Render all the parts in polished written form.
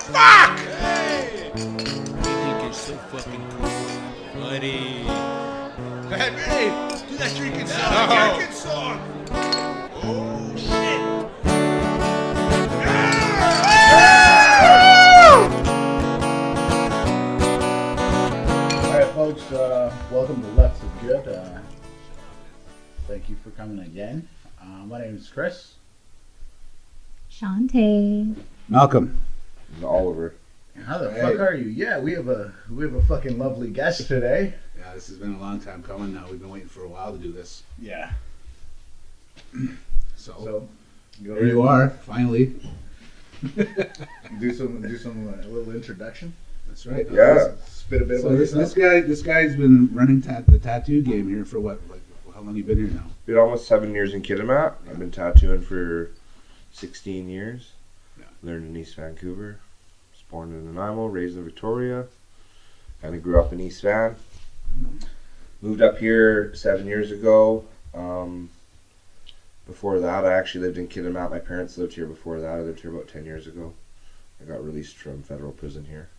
fuck? Hey! You think you're so fucking cool, buddy. Hey, do that drinking song. No. Drinking song. Oh, shit. All right, folks, welcome to Left of Good. Thank you for coming again. My name is Chris. Shantae. Malcolm. Oliver. How the fuck are you? Yeah, we have a fucking lovely guest today. Yeah, this has been a long time coming now. We've been waiting for a while to do this. Yeah. So Go there you are, finally. Do some a little introduction. That's right. Yeah. Spit a bit So about this yourself. guy's been running the tattoo game here for what? Like, how long you been here now? Been almost 7 years in Kitimat. I've been tattooing for 16 years. Yeah. Learned in East Vancouver. Was born in Nanaimo, raised in Victoria. Kind of grew up in East Van. Moved up here 7 years ago. Before that, I actually lived in Kitimat. My parents lived here before that. I lived here about 10 years ago. I got released from federal prison here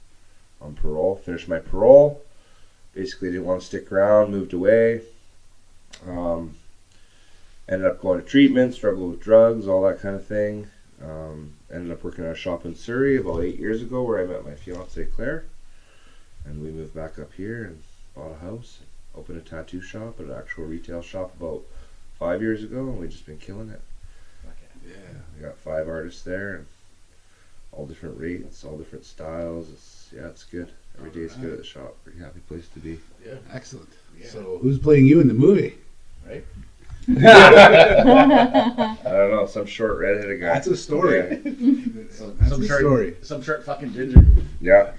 on parole. Finished my parole. Basically didn't want to stick around. Moved away. Ended up going to treatment. Struggled with drugs, all that kind of thing. Ended up working at a shop in Surrey about 8 years ago where I met my fiancée Claire. And we moved back up here and bought a house. Opened a tattoo shop, an actual retail shop about 5 years ago, and we've just been killing it. Yeah. We got 5 artists there, and all different rates, all different styles. It's good. Every day is good at the shop. Pretty happy place to be. Yeah. Excellent. Yeah. So who's playing you in the movie? Right? I don't know, some short redheaded guy. That's a story. Yeah. That's a story. Some short fucking ginger. Yeah.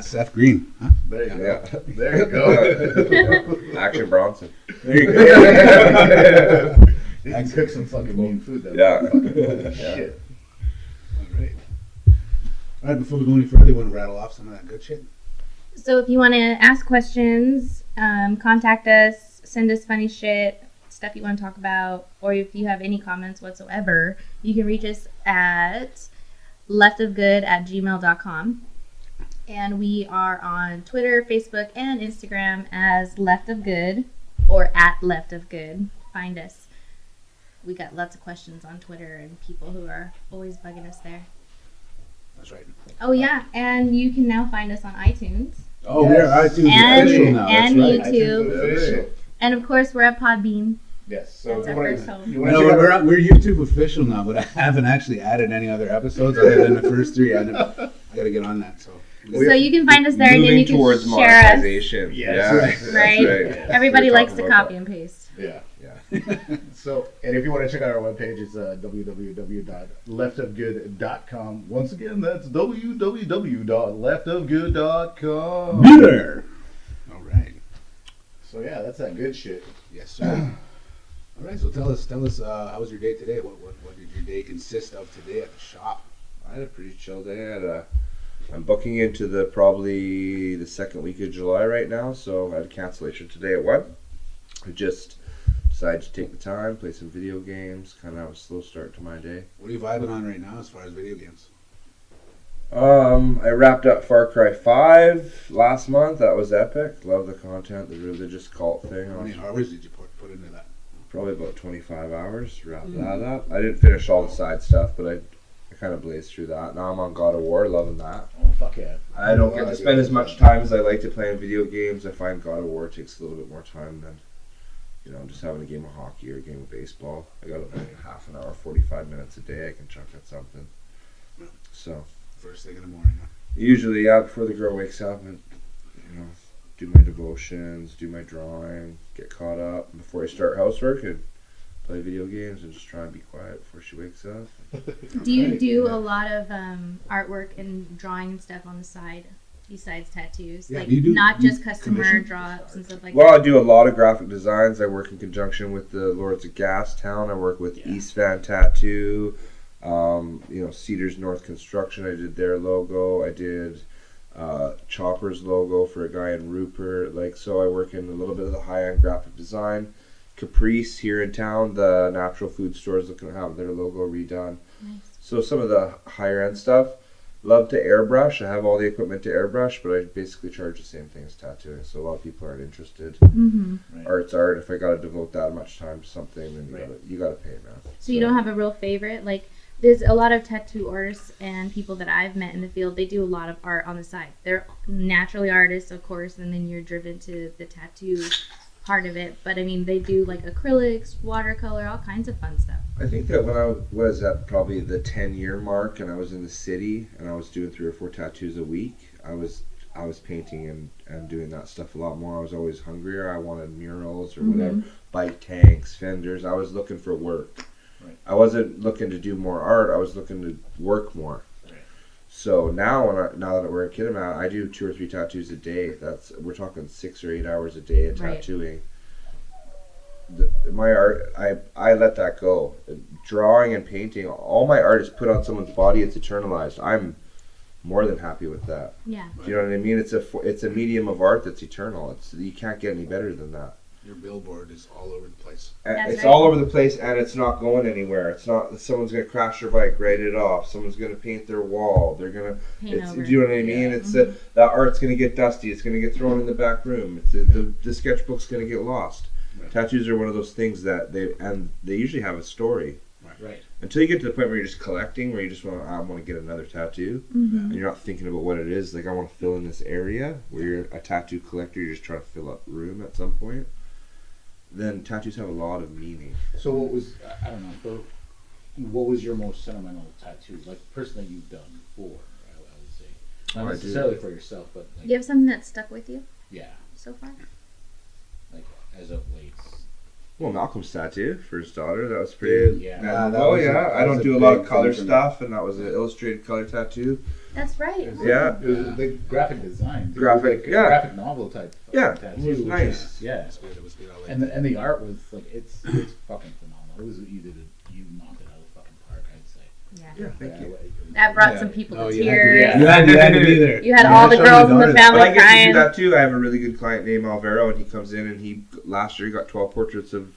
Seth Green. Huh? There you go. Yeah. There you go. Yeah. Action Bronson. There you go. You can cook some fucking mean food. That Yeah. Holy Yeah. shit. All right. All right. Before we go any further, you want to rattle off some of that good shit? So if you want to ask questions, contact us, send us funny shit, stuff you want to talk about, or if you have any comments whatsoever, you can reach us at leftofgood@gmail.com. And we are on Twitter, Facebook, and Instagram as Left of Good or at Left of Good. Find us. We got lots of questions on Twitter and people who are always bugging us there. That's right. Oh yeah, and you can now find us on iTunes. Oh, we're iTunes And- official now. and That's right. YouTube. iTunes official. And of course, we're at Podbean. Yes. So That's you our wanna- first home. you wanna No, check out we're YouTube official now, but I haven't actually added any other episodes other than the first 3. I got to get on that. So So you can find us there, and then Moving you can towards share us. monetization. Yes. Yeah. Right. Right? That's Everybody We're likes to talking about copy and paste. Yeah. Yeah. So, and if you want to check out our webpage, it's www.leftofgood.com. Once again, that's www.leftofgood.com. be there. All right. So yeah, that's that good shit. Yes, sir. All right. So tell us, how was your day today? What did your day consist of today at the shop? I had a pretty chill day. I'm booking into probably the second week of July right now, so I had a cancellation today at 1. I just decided to take the time, play some video games, kind of have a slow start to my day. What are you vibing on right now as far as video games? I wrapped up Far Cry 5 last month. That was epic. Love the content, the religious cult thing. How many hours did you put into that? Probably about 25 hours to wrap that up. I didn't finish all the side stuff, but I kind of blazed through that. Now I'm on God of War, loving that. Oh fuck yeah! I don't get to spend as much time as I like to play in video games. I find God of War takes a little bit more time than, just having a game of hockey or a game of baseball. I got about half an hour, 45 minutes a day I can chuck at something. So First thing in the morning. Huh? usually, before the girl wakes up, and do my devotions, do my drawing, get caught up before I start housework, and play video games and just try and be quiet before she wakes up. Do you do a lot of artwork and drawing and stuff on the side besides tattoos? Yeah, like you do- not you just customer commission? draw-ups and stuff like Well, I that? do a lot of graphic designs. I work in conjunction with the Lords of Gastown. I work with East Van Tattoo, Cedars North Construction. I did their logo. I did Chopper's logo for a guy in Rupert. So I work in a little bit of the high-end graphic design. Caprice here in town, the natural food store is looking to have their logo redone. Nice. So some of the higher end stuff. love to airbrush. I have all the equipment to airbrush, but I basically charge the same thing as tattooing. So a lot of people aren't interested. Mm-hmm. Right. Art's art. If I got to devote that much time to something, then Right. you gotta pay, man. So you don't have a real favorite? Like, there's a lot of tattoo artists and people that I've met in the field. They do a lot of art on the side. They're naturally artists, of course, and then you're driven to the tattoo part of it. But I mean, they do like acrylics, watercolor, all kinds of fun stuff. I think that when I was at probably the 10-year mark and I was in the city and I was doing 3 or 4 tattoos a week, I was painting and doing that stuff a lot more. I was always hungrier. I wanted murals or whatever, bike tanks, fenders. I was looking for work. Right. I wasn't looking to do more art. I was looking to work more. Right. So now now that we're in Kitimat, I do 2 or 3 tattoos a day. We're talking 6 or 8 hours a day of Right. tattooing. My art, I let that go. Drawing and painting, all my art is put on someone's body. It's eternalized. I'm more than happy with that. Yeah. Do you know what I mean? It's a medium of art that's eternal. You can't get any better than that. Your billboard is all over the place. That's It's right. all over the place, and it's not going anywhere. It's not. Someone's gonna crash their bike, write it off. Someone's gonna paint their wall. They're gonna. Paint over. Do you know what I mean? Yeah. It's that art's gonna get dusty. It's gonna get thrown in the back room. The sketchbook's gonna get lost. Right. Tattoos are one of those things that they usually have a story. Right. Until you get to the point where you're just collecting, where you just I want to get another tattoo, and you're not thinking about what it is. Like, I want to fill in this area. Where you're a tattoo collector, you're just trying to fill up room at some point. Then tattoos have a lot of meaning. So what was, I don't know, but what was your most sentimental tattoo, like person that you've done before, I would say? Not I do. necessarily for yourself, but like, You have something that stuck with you yeah, so far? like as of late. Well, Malcolm's tattoo for his daughter, that was pretty. Yeah. And- That oh was a- yeah, that I was don't a do a lot big of color thing for me. stuff, and that was an illustrated color tattoo. That's right. Yeah. It was the graphic design. too. Graphic, It was like a yeah. graphic novel type Yeah, tattoo. it was which nice. is- yeah. It was good. It was good. I like And the art was like, it's fucking phenomenal. It was, you knocked it out of the fucking park, I'd say. Yeah. Yeah, thank you. That brought Yeah. some people No, to you had to- tears. yeah. You had to be there. You had You all had to the show girls your in the daughter family Well, I get to do crying. that too. I have a really good client named Alvaro, and he comes in and he last year he got 12 portraits of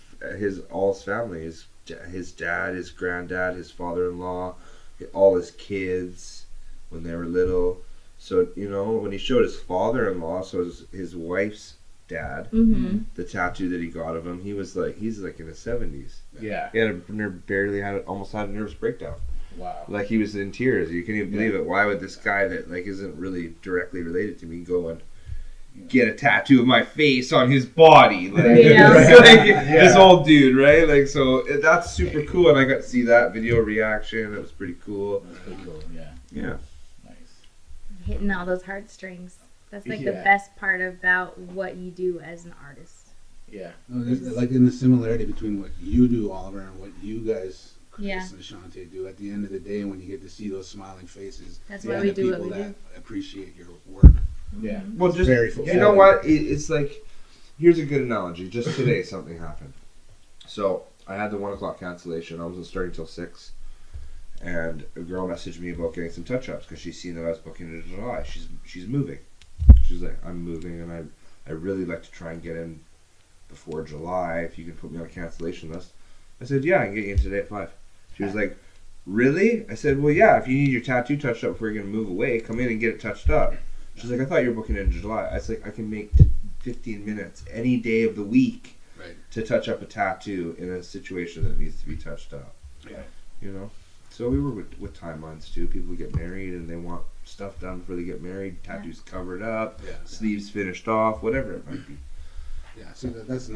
all his family, his dad, his granddad, his father-in-law, all his kids when they were little. So when he showed his father-in-law, so his wife's dad, the tattoo that he got of him, he's like in his 70s. Yeah. He had almost had a nervous breakdown. Wow. Like, he was in tears. You can't even believe it. Why would this guy that like isn't really directly related to me go and get a tattoo of my face on his body? Like, Yeah. this old dude, right? Like, so that's super cool. And I got to see that video reaction. It was pretty cool. That's pretty cool, yeah. Yeah. Nice. Hitting all those heartstrings. That's like the Yeah. best part about what you do as an artist. Yeah. No, there's, like, in the similarity between what you do, Oliver, and what you guys, Chris Yeah. and Ashante, do. At the end of the day, when you get to see those smiling faces, That's Yeah, why we the do what people we that do. appreciate your work. Yeah. Well, just very you fulfilling. know what? It's like, here's a good analogy. Just today, something happened. So I had the 1 o'clock cancellation. I wasn't starting till 6, and a girl messaged me about getting some touch-ups because she's seen that I was booking in July. She's moving. She's like, I'm moving, and I really like to try and get in before July. If you can put me on a cancellation list. I said, yeah, I can get you in today at 5. She was like, really? I said, well, yeah. If you need your tattoo touched up before you're gonna move away, come in and get it touched up. She's like, I thought you were booking in July. I was like, I can make 15 minutes any day of the week Right. to touch up a tattoo in a situation that needs to be touched up. Yeah. So we were with timelines too. People get married and they want stuff done before they get married. Tattoos covered up, Yeah. sleeves finished off, whatever it might be. Yeah, see, that's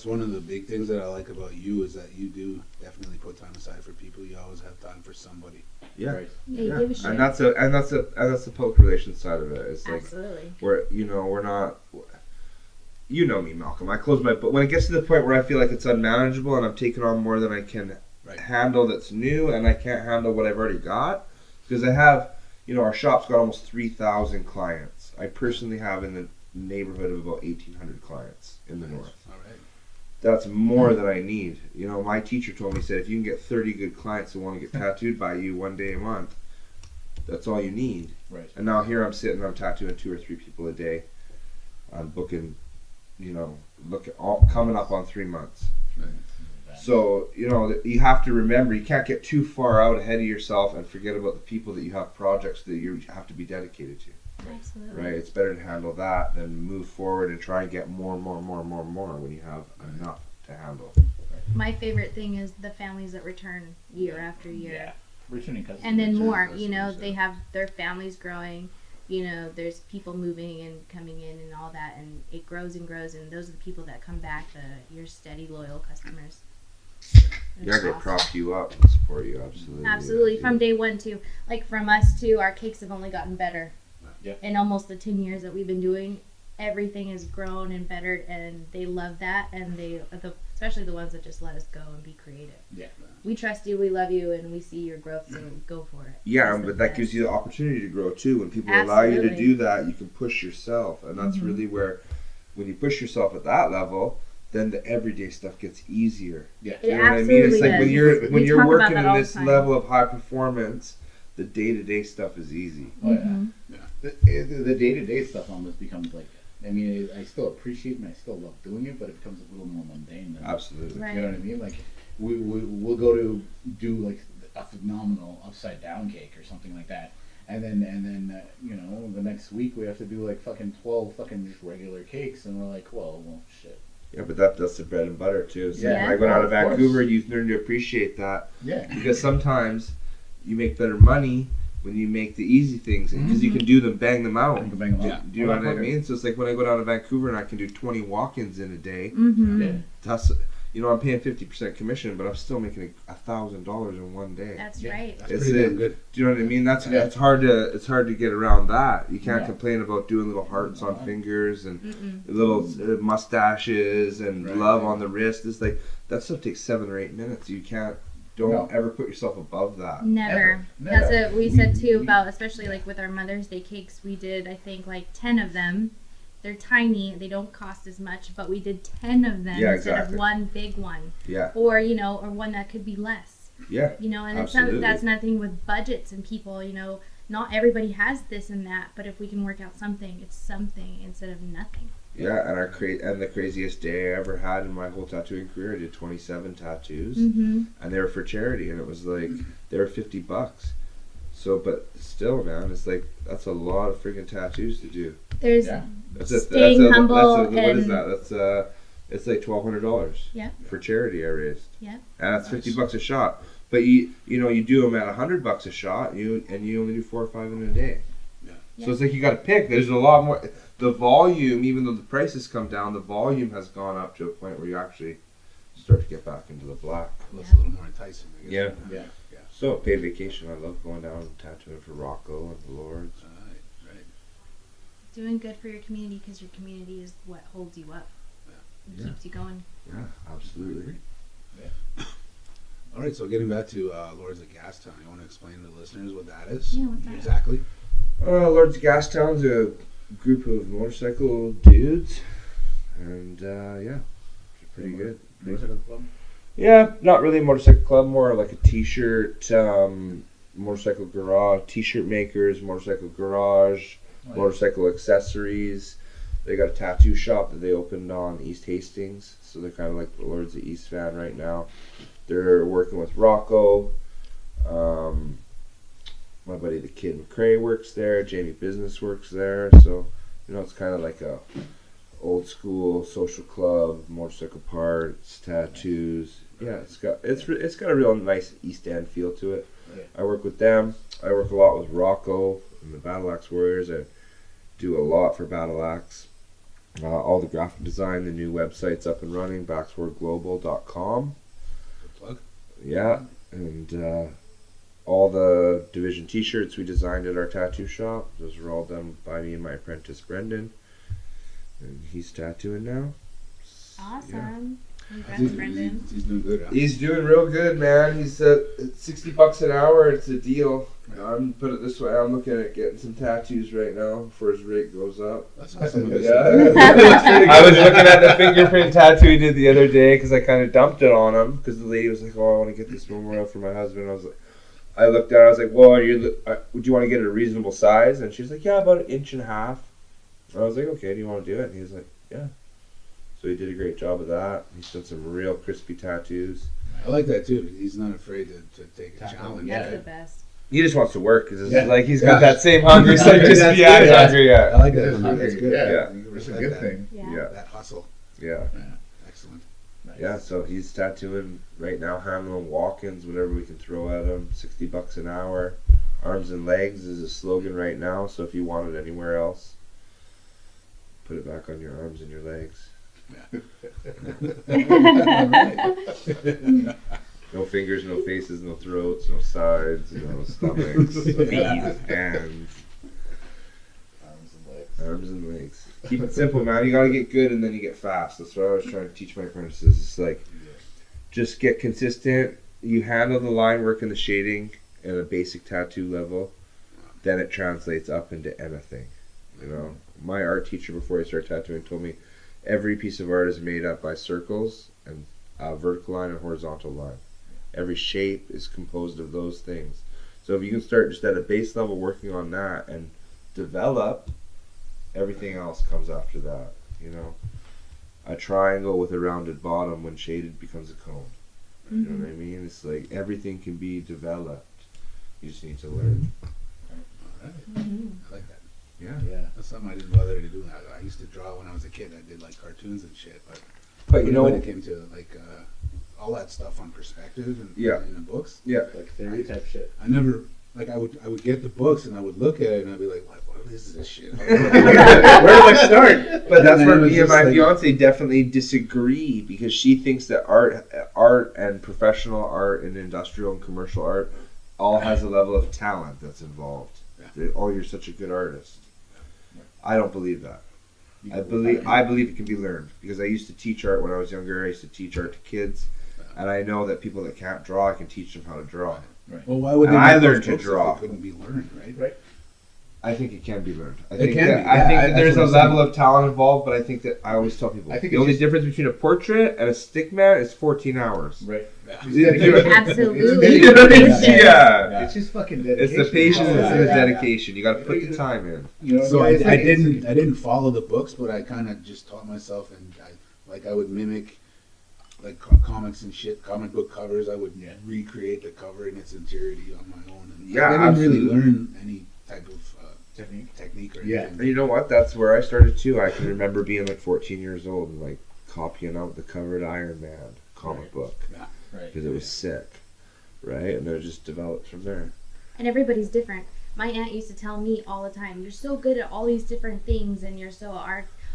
one of the big things that I like about you is that you do definitely put time aside for people. You always have time for somebody. Yeah. Right. Yeah, you give a shit. And that's the public relations side of it. It's like Absolutely. we're not. You know me, Malcolm. I close my book when it gets to the point where I feel like it's unmanageable and I'm taking on more than I can Right. handle that's new, and I can't handle what I've already got because I have, our shop's got almost 3,000 clients. I personally have in the neighborhood of about 1,800 clients in the north. All right. That's more than I need. My teacher told me, he said, if you can get 30 good clients who want to get tattooed by you one day a month, that's all you need. Right. And now here I'm tattooing 2 or 3 people a day. I'm booking, coming up on 3 months. So, you have to remember, you can't get too far out ahead of yourself and forget about the people that you have projects that you have to be dedicated to. Absolutely. Right? It's better to handle that than move forward and try and get more when you have enough to handle. My favorite thing is the families that return year after year. Yeah. Returning customers. And then more, customers, they have their families growing. There's people moving and coming in and all that, and it grows and grows, and those are the people that come back, your steady, loyal customers. Yeah, they awesome. prop you up and support you, absolutely. Absolutely, from day one too. Like from us too, our cakes have only gotten better. Yeah. In almost the 10 years that we've been doing, everything has grown and bettered, and they love that, and especially the ones that just let us go and be creative. Yeah. We trust you, we love you, and we see your growth, so go for it. Yeah, It's the but that best. gives you the opportunity to grow too. When people allow you to Absolutely. do that, you can push yourself, and that's Mhm. really where, when you push yourself at that level, then the everyday stuff gets easier. Yeah. It You know what I mean? absolutely It's like does. when you're We you're talk about working that in all the this time. level of high performance, the day-to-day stuff is easy. Oh, yeah. Mhm. The day-to-day stuff almost becomes like, I still appreciate it and I still love doing it, but it becomes a little more mundane than, Absolutely. Right. you know what I mean? Like, we'll go to do like a phenomenal upside down cake or something like that. And then the next week we have to do like fucking 12 fucking just regular cakes, and we're like, well, shit. Yeah, but that's the bread and butter too. So Yeah. when I go down to Of course. Vancouver, you learn to appreciate that, Yeah. because sometimes you make better money when you make the easy things, because you can do them, bang them out. You can bang them Yeah. up. Do you know what I mean? So it's like when I go down to Vancouver and I can do 20 walk-ins in a day. Mhm. Yeah. That's, I'm paying 50% commission, but I'm still making $1,000 in one day. That's Yeah. right. That's It's pretty damn it. good. Do you know what I mean? It's hard to get around that. You can't Yeah. complain about doing little hearts on No. fingers and Mm-mm. little mustaches and Right. love on the wrist. It's like that stuff takes 7 or 8 minutes. Don't No. ever put yourself above that. Never. Never. That's what we said too about, especially like with our Mother's Day cakes. We did, I think, like 10 of them. They're tiny. They don't cost as much, but we did 10 of them Yeah, instead exactly. of one big one, Yeah, or or one that could be less. yeah. And Absolutely. that's nothing with budgets and people. Not everybody has this and that, but if we can work out something, it's something instead of nothing. Yeah, and the craziest day I ever had in my whole tattooing career, I did 27 tattoos, Mm-hmm. and they were for charity, and it was like they were $50. So, but still, man, it's like that's a lot of freaking tattoos to do. There's Yeah. Staying humble what is and- that? That's it's like $1,200. Yeah. For charity I raised. Yeah. And that's Nice. $50 a shot. But you do them at $100 a shot, and you only do 4 or 5 in a day. Yeah. So it's like you got to pick. There's a lot more. The volume, even though the prices come down, the volume has gone up to a point where you actually start to get back into the black. Looks a little more enticing, I guess. Yeah. Yeah. So paid vacation. I love going down and tattooing for Rocco and the Lords. Right. doing good for your community, because your community is what holds you up. It Yeah. keeps you going. Yeah, absolutely. All right, so getting back to Lords of Gastown, you want to explain to the listeners what that is? Yeah, what's that? Exactly. Lords of Gastown's a group of motorcycle dudes, and yeah, it's pretty good. Motorcycle club? Yeah, not really a motorcycle club, more like a t-shirt, motorcycle garage, t-shirt makers, motorcycle garage, Oh, yeah. motorcycle accessories. They got a tattoo shop that they opened on East Hastings, so they're kind of like the Lords of East fan right now. They're working with Rocco. My buddy the Kid McCrae works there. Jamie Business works there. So, it's kind of like a old school social club, motorcycle parts, tattoos. Yeah, it's got a real nice East End feel to it. Yeah. I work with them. I work a lot with Rocco and the Battle Axe Warriors. I do a lot for Battle Axe. All the graphic design, the new website's up and running, backswordglobal.com. Good plug. Yeah, and all the division t-shirts we designed at our tattoo shop, those were all done by me and my apprentice Brendan, and he's tattooing now. Awesome. Congrats, He's, Brendan. he's doing good, huh? He's doing real good, man. He's at $60 an hour. It's a deal. I'm put it this way. I'm looking at getting some tattoos right now before his rate goes up. That's awesome. Yeah, I was looking at the fingerprint tattoo he did the other day because I kind of dumped it on him because the lady was like, "Oh, I want to get this memorial for my husband." I looked at it. I was like, "Well, would you want to get it a reasonable size?" And she's like, "Yeah, about 1.5 inches." And I was like, "Okay, do you want to do it?" And he was like, "Yeah." So he did a great job of that. He's done some real crispy tattoos. I like that too. He's not afraid to take a challenge. That's the best. He just wants to work because Yeah. like he's got that same hunger. Yeah. So just That's yeah, good. hungry. I Yeah. like that. That's That's good. Yeah. You can It's a respect good that. thing. Yeah. Yeah. That hustle. Yeah. Excellent. Nice. Yeah. So he's tattooing right now, handling walk-ins, whatever we can throw at him. $60 an hour. Arms and legs is a slogan right now. So if you want it anywhere else, put it back on your arms and your legs. No fingers, no faces, no throats, no sides, no stomachs, feet, hands, Arms and legs. arms and legs. Keep it simple, man. You gotta get good and then you get fast. That's what I was trying to teach my apprentices. It's like, just get consistent. You handle the line work and the shading at a basic tattoo level, then it translates up into anything. You know, my art teacher before I started tattooing told me every piece of art is made up by circles and a vertical line and horizontal line. Every shape is composed of those things. So if you can start just at a base level working on that and develop, everything else comes after that. You know, a triangle with a rounded bottom when shaded becomes a cone. You know what I mean? It's like everything can be developed. You just need to learn. Alright. I like that. Yeah. Yeah. That's something I didn't bother to do. I used to draw when I was a kid. I did like cartoons and shit. But you know, when it came to like all that stuff on perspective and in the books, Like theory type shit. I never like I would get the books and I would look at it and I'd be like, what is this shit? Where do I start? but that's And where it was me and just my like- fiance definitely disagree because she thinks that art and professional art and industrial and commercial art all has a level of talent that's involved. Yeah. That, oh, you're such a good artist. I don't believe that. I believe it can be learned because I used to teach art when I was younger. I used to teach art to kids, and I know that people that can't draw, I can teach them how to draw. Well, why would And they I make those learned to books if draw. It couldn't be learned, right? Right. I think it can be learned. I It think can that, be, I yeah, think that that's there's what a I'm level saying. of talent involved, but I think that I always tell people I think the it's only just- difference between a portrait and a stick man is 14 hours. Right. Absolutely. Yeah. It's just fucking It's dedication. the patience Yeah. and the dedication. You got to put the time in. You know, So guys, I like, it's- didn't follow the books, but I kind of just taught myself, and I would mimic like comics and shit, comic book covers. I would recreate the cover in its entirety on my own. And Yeah, I didn't really absolutely. learn any type of Technique. or Yeah. anything. And you know what? That's where I started too. I can remember being like 14 years old and like copying out the covered Iron Man comic book Right. because it was sick, right? And then it just developed from there. And everybody's different. My aunt used to tell me all the time, you're so good at all these different things and you're so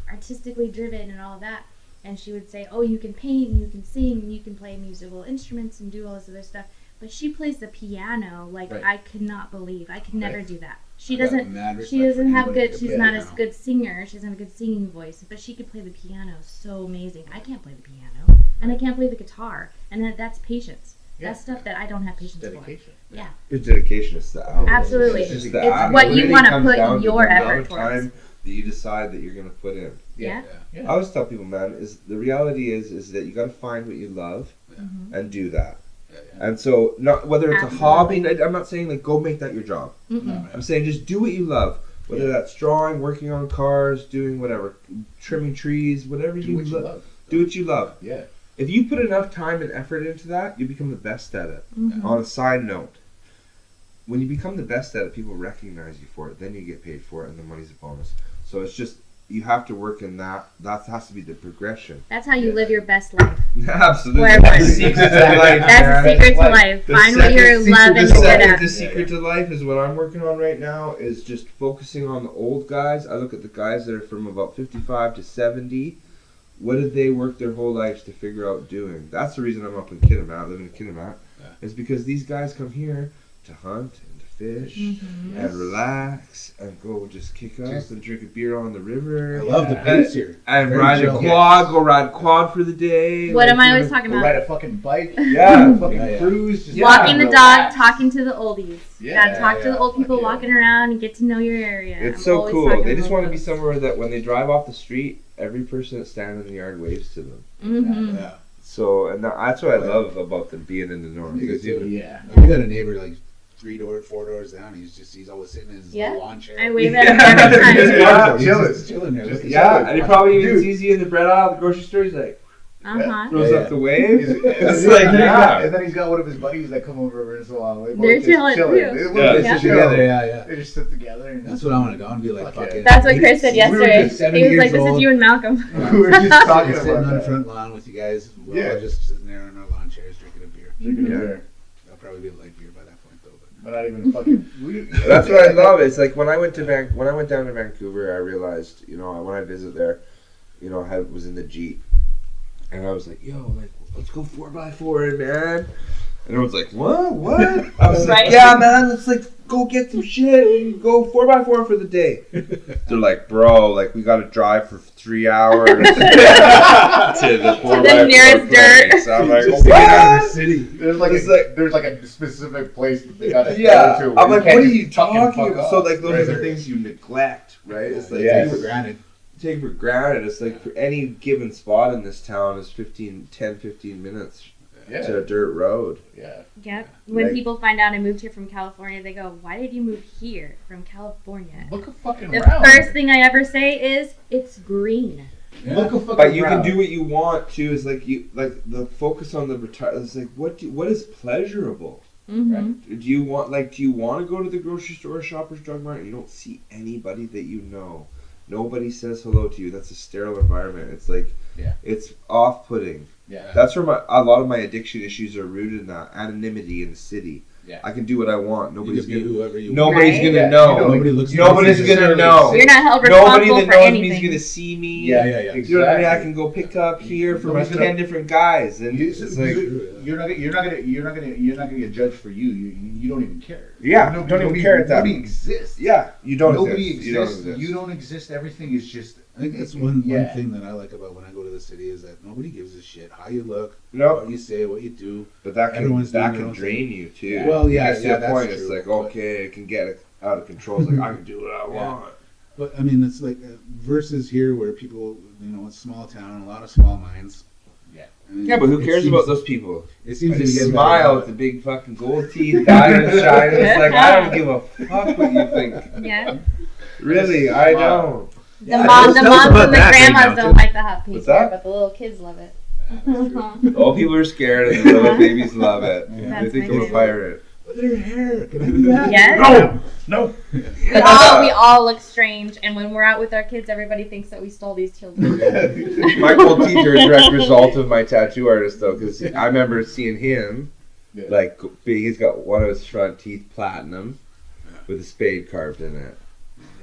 artistically driven and all of that. And she would say, oh, you can paint and you can sing and you can play musical instruments and do all this other stuff. But she plays the piano like Right. I could not believe. I could never Right. do that. She I got doesn't mad respect she for doesn't have anybody good that she's can not play as piano. good singer. She doesn't have a good singing voice, but she could play the piano so amazing. I can't play the piano. And I can't play the guitar. And that's patience. Yeah. That's stuff that I don't have patience for. Dedication. Yeah. It's dedication. It's the hours. Absolutely. It's, just the It's hours. what It you really wanna comes put down to your the amount effort of towards. time that you decide that you're going to put in. Yeah. Yeah. I always tell people, man, is the reality is that you got to find what you love and do that. Yeah. And so, not whether it's Absolutely. a hobby. I'm not saying like go make that your job. Mm-mm. I'm saying just do what you love. Whether that's drawing, working on cars, doing whatever, trimming trees, whatever Do you what you love. love. Do what you love. Yeah. If you put enough time and effort into that, you become the best at it. Mhm. On a side note, when you become the best at it, people recognize you for it. Then you get paid for it, and the money's a bonus. So it's just you have to work in that. That has to be the progression. That's how you live your best life. Absolutely. Wherever. That's the secret to life. That's the man. secret to life. The Find what second you're secret- loving the and good second- at. The secret to life is what I'm working on right now is just focusing on the old guys. I look at the guys that are from about 55 to 70. What did they work their whole lives to figure out doing? That's the reason I'm up in Kitimat, living in Kitimat. Yeah. Is because these guys come here to hunt and to fish Mhm. and relax and go just kick up Just- and drink a beer on the river. I love the pace here. And Very ride a chill. quad, go ride quad for the day. What am I do always the- talking Go ride about? a fucking bike. Yeah. Fucking Yeah, yeah. cruise. Just Walking the dog, relax. talking to the oldies. Yeah, Gotta talk to the old people fuck yeah. walking around and get to know your area. It's I'm so always cool. talking They just about want to be those. somewhere that when they drive off the street, every person that's standing in the yard waves to them. Mhm. Yeah. So, and that's what I love about them being in the north. Because Yeah. Yeah. We got a neighbor like 4 doors down. He's always sitting in his Yeah. lawn chair. I wave at him every time. Yeah. He's chilling there. Just- Yeah, and he probably even sees you in the bread aisle at the grocery store. He's like, Uh-huh. throws Yeah, up the wave. It's like, yeah. And then he's got one of his buddies that come over every once in a while. Like, They're just chilling, too. They Yeah. sit together, yeah. They just sit together. And That's what I want to go and be like, Fuck fucking. yeah. That's what Chris said We were yesterday. just 7 He was years like, this is old. you and Malcolm. we were just talking Sitting about on the that. front lawn with you guys. We're Yeah. all just sitting there in our lawn chairs drinking a beer. Drinking Yeah. beer. That'll probably be a light beer by that point, though. But But not even fucking. That's what I love. It's like when I went down to Vancouver, I realized, when I visit there, I was in the Jeep, and I was like, yo, like, let's go 4x4, man. And everyone's like, what? I was like, Right. yeah, man, let's like go get some shit and go 4x4 for the day. They're like, bro, like we gotta drive for 3 hours to the 4x4 nearest dirt. place. I'm like, just to get out of the what? city. There's like there's like a specific place that they gotta Yeah, go to. I'm like, can't what are just you fucking talking fuck about? up. So like, those Right are the there. things you neglect, right? It's like Yeah. Take for granted. take for granted. It's like for any given spot in this town is 15 minutes Yeah. to a dirt road. Yeah. Yep. When Like- people find out I moved here from California, they go, why did you move here from California? Look a fucking The around. first thing I ever say is, it's green. Look a fucking But you around. can do what you want too. Is like the focus on the retire. It's like what is pleasurable. Mm-hmm. Do you want to go to the grocery store, or Shoppers Drug Mart? And you don't see anybody that you know. Nobody says hello to you. That's a sterile environment. It's like it's off-putting. Yeah. That's where a lot of my addiction issues are rooted in that anonymity in the city. Yeah. I can do what I want. You Nobody's can be gonna. whoever you want. Nobody's Right? gonna Yeah, know. you know, Nobody looks. Nobody's at gonna you. know. You're not held Nobody responsible that for knows anything. me is gonna see me. Yeah. Yeah. You know what I mean? I Exactly. can go picked up here for my Nobody's gonna- 10 different guys, and You, it's like, you're not gonna get judged for you. You don't even care. Yeah, Nobody- don't even nobody- care at that Nobody point. exists. yeah, you don't Nobody exist. exists. You don't exist. Everything is just. I think that's one Yeah. thing that I like about when I go to the city is that nobody gives a shit how you look, No, what you say, what you do. but that can Everyone's doing their can own drain you too. Yeah. Well, yeah, It gets to yeah, a that's point. It's true, like but- okay, it can get out of control. It's like I can do what I Yeah. want. But I mean, it's like versus here where people, it's a small town, a lot of small minds. Yeah. And Yeah, but who it cares seems- about those people? It seems They to get smile with the big fucking gold teeth, diamond shining. It's like I don't give a fuck what you think. Yeah. Really, I don't. The Yeah, moms tell us and about the that right grandmas now, don't too. like the hot pink What's hair, that? but the little kids love it. The old people are scared, and the little babies love it. Yeah. They That's think my it's a pirate. Look at her hair. Can I do that? Yes. No. We all look strange, and when we're out with our kids, everybody thinks that we stole these children. My gold teeth are a direct result of my tattoo artist, though, because I remember seeing him, Yeah. like, he's got one of his front teeth platinum with a spade carved in it.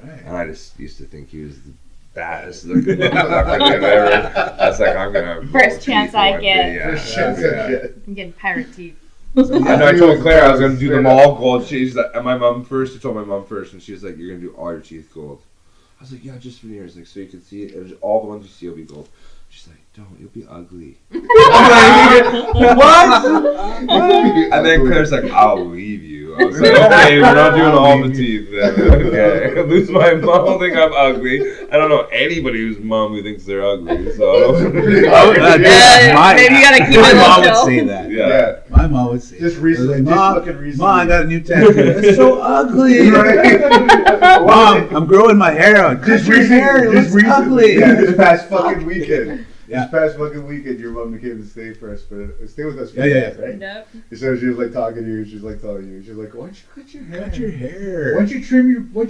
Right. And I just used to think he was the baddest looking motherfucker ever. I was like, I'm going to have First gold chance teeth I one get. day, yeah. First chance I get. I'm getting pirate teeth. I know, I told Claire I was going to do them all gold. She's like, and my mom first. I told my mom first, and she was like, you're going to do all your teeth gold. I was like, yeah, just veneers, like, so you can see it. And all the ones you see will be gold. She's like, don't, you'll be ugly. I'm like, what? And then Claire's like, I'll leave you. I was like, okay, we're not doing all the teeth then. Okay. Lose my mom will think I'm ugly. I don't know anybody whose mom who thinks they're ugly, so. Maybe you gotta keep My it mom low would still. say that. Yeah. My mom would say Just that. recently, Like, just Mom, fucking recently. Mom, I got a new tattoo. It's so ugly. Mom, I'm growing my hair out. Cut your hair. It looks ugly. Yeah, this past fucking weekend. Yeah. This past fucking weekend, your mom came to stay for us, stay with us. For Yeah, a month, yeah. right? Nope. So she was like talking to you. She's like telling you. She's like, why don't you cut your hair? Cut your hair. Why don't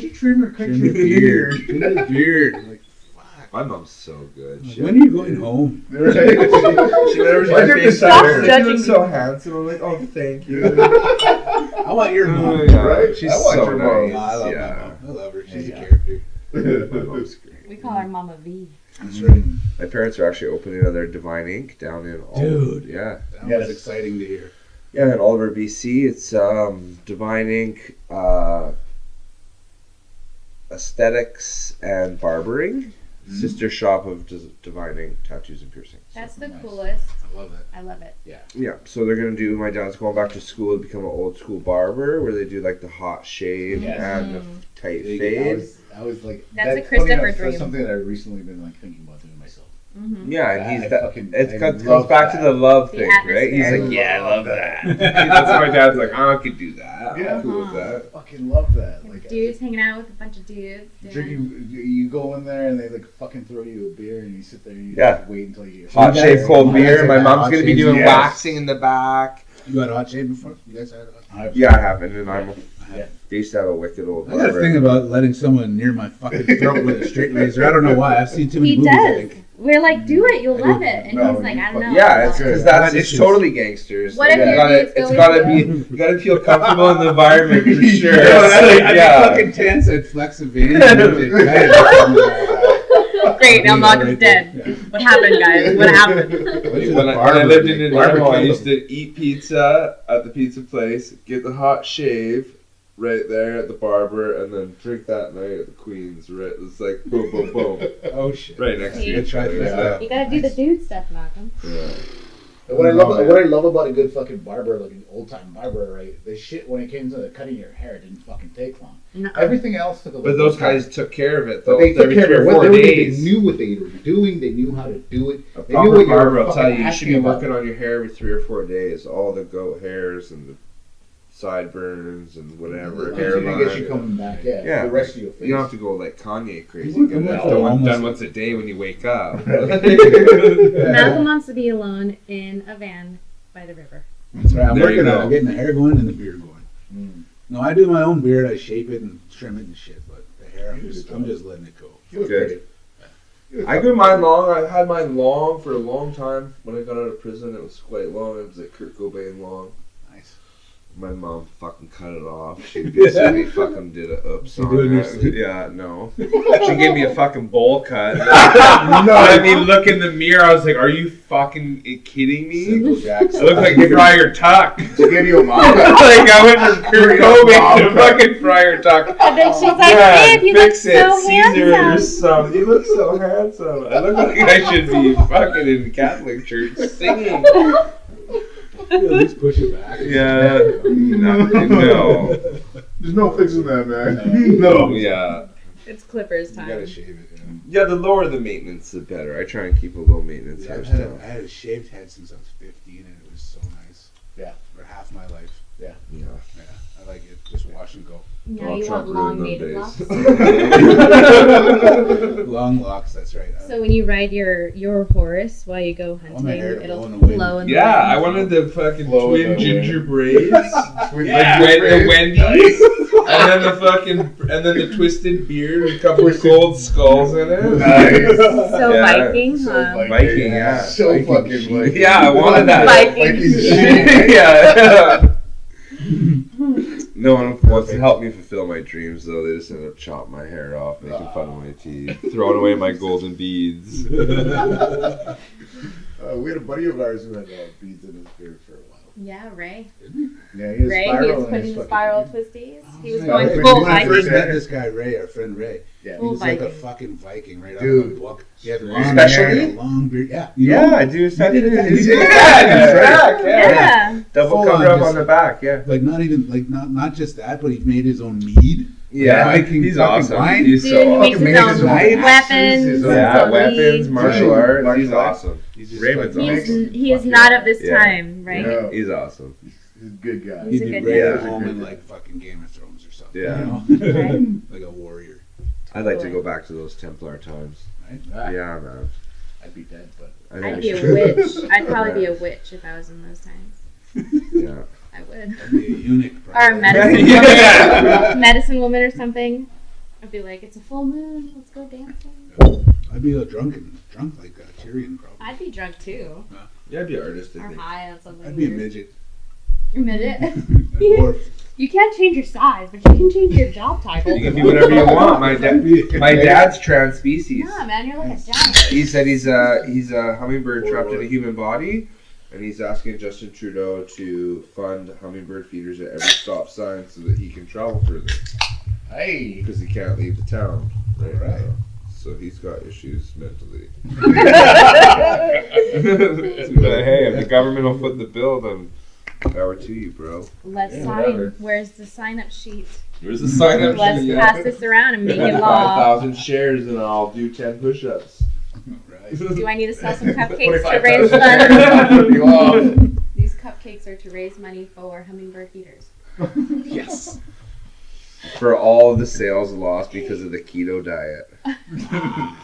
you trim or cut Trim your your beard? Trim your beard. I'm like, fuck. My mom's so good. She, When are you going home? whenever she Why did you Stop FaceTime her, judging she looks me. so handsome. I'm like, oh, thank you. I want your mom. Oh, yeah. Right? She's I want so your mom. nice. No, I love yeah. my mom. I love her. She's Yeah. a character. My mom's great. We call her Mama V. That's right. My parents are actually opening another Divine Ink down in Dude. Yeah. That Yes. was exciting to hear. Yeah, in Oliver, BC. It's Divine Ink, Aesthetics and Barbering. Sister shop of Divine Ink Tattoos and Piercings. That's the Nice. coolest. I love it. I love it. Yeah, so they're gonna do. My dad's going back to school to become an old school barber, where they do like the hot shave Yes. and the tight They- fade. I was like, That's a funny Christopher enough, dream. That's something that I've recently been like thinking about doing myself. Mm-hmm. Yeah, and I he's that. fucking- It I comes love back to that. the love The thing, right? He's atmosphere. like, yeah, I love that. that. That's why my dad's like, I could do that. Yeah. I'm cool with I that. fucking love that. Like Dudes hanging out with a bunch of dudes. doing- drinking, you go in there and they like fucking throw you a beer and you sit there and you Yeah. just wait until you get Hot you shave, guys- cold you guys beer. had My that mom's hot gonna be shave? doing Yes. waxing in the back. You had hot shave before? You guys had hot Yeah, I haven't, and I'm. Yeah. They used to have a wicked old. I got a barber. thing about letting someone near my fucking throat with a straight razor. I don't know why. I've seen too many He movies. I does. think. We're like, do it, you'll I love do. it. And No, he's like, you I don't know. fucking- Yeah, it's Good. because that's It's it's just- totally gangsters. What if you your gotta, dudes go it's in gotta there? be, you gotta feel comfortable in the environment for sure. I'd Yeah. be fucking tense. I'd flex a vein. Great, now Mark is dead. What happened, guys? What happened? When I lived in Nanaimo, I used to eat pizza at the pizza place, get the hot shave right there at the barber, and then drink that night at the Queen's. Right, it's like boom, boom, boom, Oh shit! right next to See? each other. Yeah. You gotta do the dude stuff, Malcolm. Yeah. What I love about a good fucking barber, like an old time barber, right? The shit when it came to cutting your hair, it didn't fucking take long. No. Everything else took a little. But those bit of time. guys took care of it But though. they took Every care 3 of or it. What 4 they, days. knew what they were doing. They knew how to do it. A They knew proper what you were barber will tell fucking you you should asking be about. working on your hair every 3 or 4 days. All the goat hairs and the sideburns and whatever. Until you get you Hairline. coming back, yeah. Yeah. The rest of your face. You don't have to go like Kanye crazy. You Get work it on done, almost- done once a day when you wake up. Malcolm wants to be alone in a van by the river. That's right. I'm There you working on go. it. Getting the hair going and the beard going. Mm. No, I do my own beard. I shape it and trim it and shit. But the hair, I'm just letting it go. You look Good. pretty. You look I grew mine long. I had mine long for a long time. When I got out of prison, it was quite long. It was like Kurt Cobain long. Nice. My mom fucking cut it off. She basically fucking did a oops You on do it in your it. sleep? Yeah, no. She gave me a fucking bowl cut. I mean, look in the mirror. I was like, "Are you fucking kidding me?" Simple I Jackson. look like Friar Tuck. To give you a mom. Like I went from Kurt Cobain to fucking Friar Tuck. And then she's like, Yeah, babe, you look fix it, so Caesar. handsome. You look so handsome. I look like I should be fucking in the Catholic church singing. At least push it back. Yeah. No. There's no fixing that, man. No. Yeah. It's Clippers You time. gotta shave it. Yeah. Yeah, the lower the maintenance, the better. I try and keep a low maintenance Yeah, I hairstyle. had a shaved head since I was 15, and it was so nice. Yeah. For half my life. Yeah. Yeah, I like it. Just wash and go. Now Donald you Trump want long ruined native them locks. days. Long locks, that's right. So when you ride your horse while you go want my hunting, hair to it'll blow in the wind. blow in the Yeah, I wind. wanted the fucking Blow in twin the ginger wind. braids. Yeah. Like the Wendy's, and then the twisted beard with a couple of gold skulls in it. Nice. So Yeah. Viking, So huh? Viking, yeah. So Viking fucking shit. like. Yeah, I wanted that. Viking shit. Yeah. No one wants to help me fulfill my dreams, though. They just end up chopping my hair off, making fun of my teeth, throwing away my golden beads. We had a buddy of ours who had beads in his beard for a while. Yeah, Ray. Yeah, he was Ray, he spiral was in putting his the fucking- spiral twisties. He was Yeah, going when full I first Viking. met this guy, Ray, our friend Ray. Yeah. He Full was like a Viking. fucking Viking right out Dude. of the book. He had long Especially? hair and a long beard. Yeah. Yeah, I do. You did it. He's You did it. back, Yeah. Yeah. Double Full cover on, up just- on the back, yeah. Like not even like not just that, but he made his own mead. Yeah, Viking he's fucking awesome. wine. He's Dude, so he makes awesome. his Fucking own his own weapons. his own- Yeah, his own weapons, leads. martial arts. Martial He's arts. awesome. He's just Raven's like, awesome. He is not of this Yeah. time, right? Yeah. He's awesome. He's a good guy. He'd He's a be good Ray guy. at home in like fucking Game of Thrones or something. Yeah. You know? Right. Like a warrior. I'd like to go back to those Templar times. Right? Ah, Yeah, man. I'd be dead, but I think I'd we be a should. witch. I'd probably be a witch if I was in those times. Yeah. I would. I'd be a eunuch. Or a probably. medicine Yeah. woman. Medicine woman or something. I'd be like, it's a full moon. Let's go dancing. I'd be a drunk like Tyrion probably. I'd be drunk too. Yeah, I'd be an artist, I Or think. high on something. I'd be a weird. midget. A midget. A dwarf. You can't change your size, but you can change your job title. You can be whatever you want. My dad's trans species. Nah, man, you're like a giant. He said he's a hummingbird trapped in a human body, and he's asking Justin Trudeau to fund hummingbird feeders at every stop sign so that he can travel further hey, because he can't leave the town right Right. now. So he's got issues mentally. Let's But hey, if the government will foot the bill, then power to you, bro. Yeah, sign. whatever. Where's the sign-up sheet? There's a sign up Let's sheet. pass this around and make it law. 5,000 shares, and I'll do 10 push-ups. Right. Do I need to sell some cupcakes to 25 raise times. funds? You off. These cupcakes are to raise money for Hummingbird heaters. Yes. For all the sales lost because of the keto diet.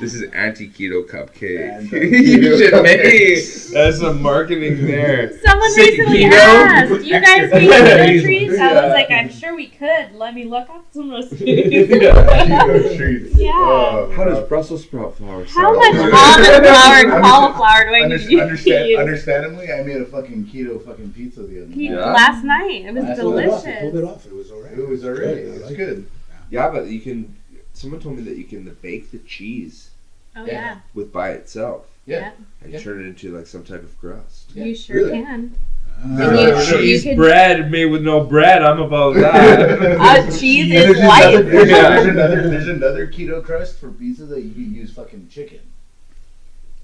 This is anti-keto cupcake. You should make that's some marketing there. Someone Sick recently keto? asked, "Do you guys make keto treats?" I Yeah. was like, "I'm sure we could. Let me look up some recipes." Keto treats. Yeah. How does Brussels sprout flour How sound? much almond flour and cauliflower do I need to use? Understandably, I made a fucking keto fucking pizza the other night. Last night, it was Last night. Pulled delicious. it off. It was alright. It was alright. Good. I It was like good. Yeah, but you can. Someone told me that you can bake the cheese Oh Yeah. yeah, by itself Yeah. and Yeah. turn it into like some type of crust. Yeah. you sure Really? can. Uh, You could- bread made with no bread. I'm about that. Cheese There's is light. there's another keto crust for pizza that you can use fucking chicken.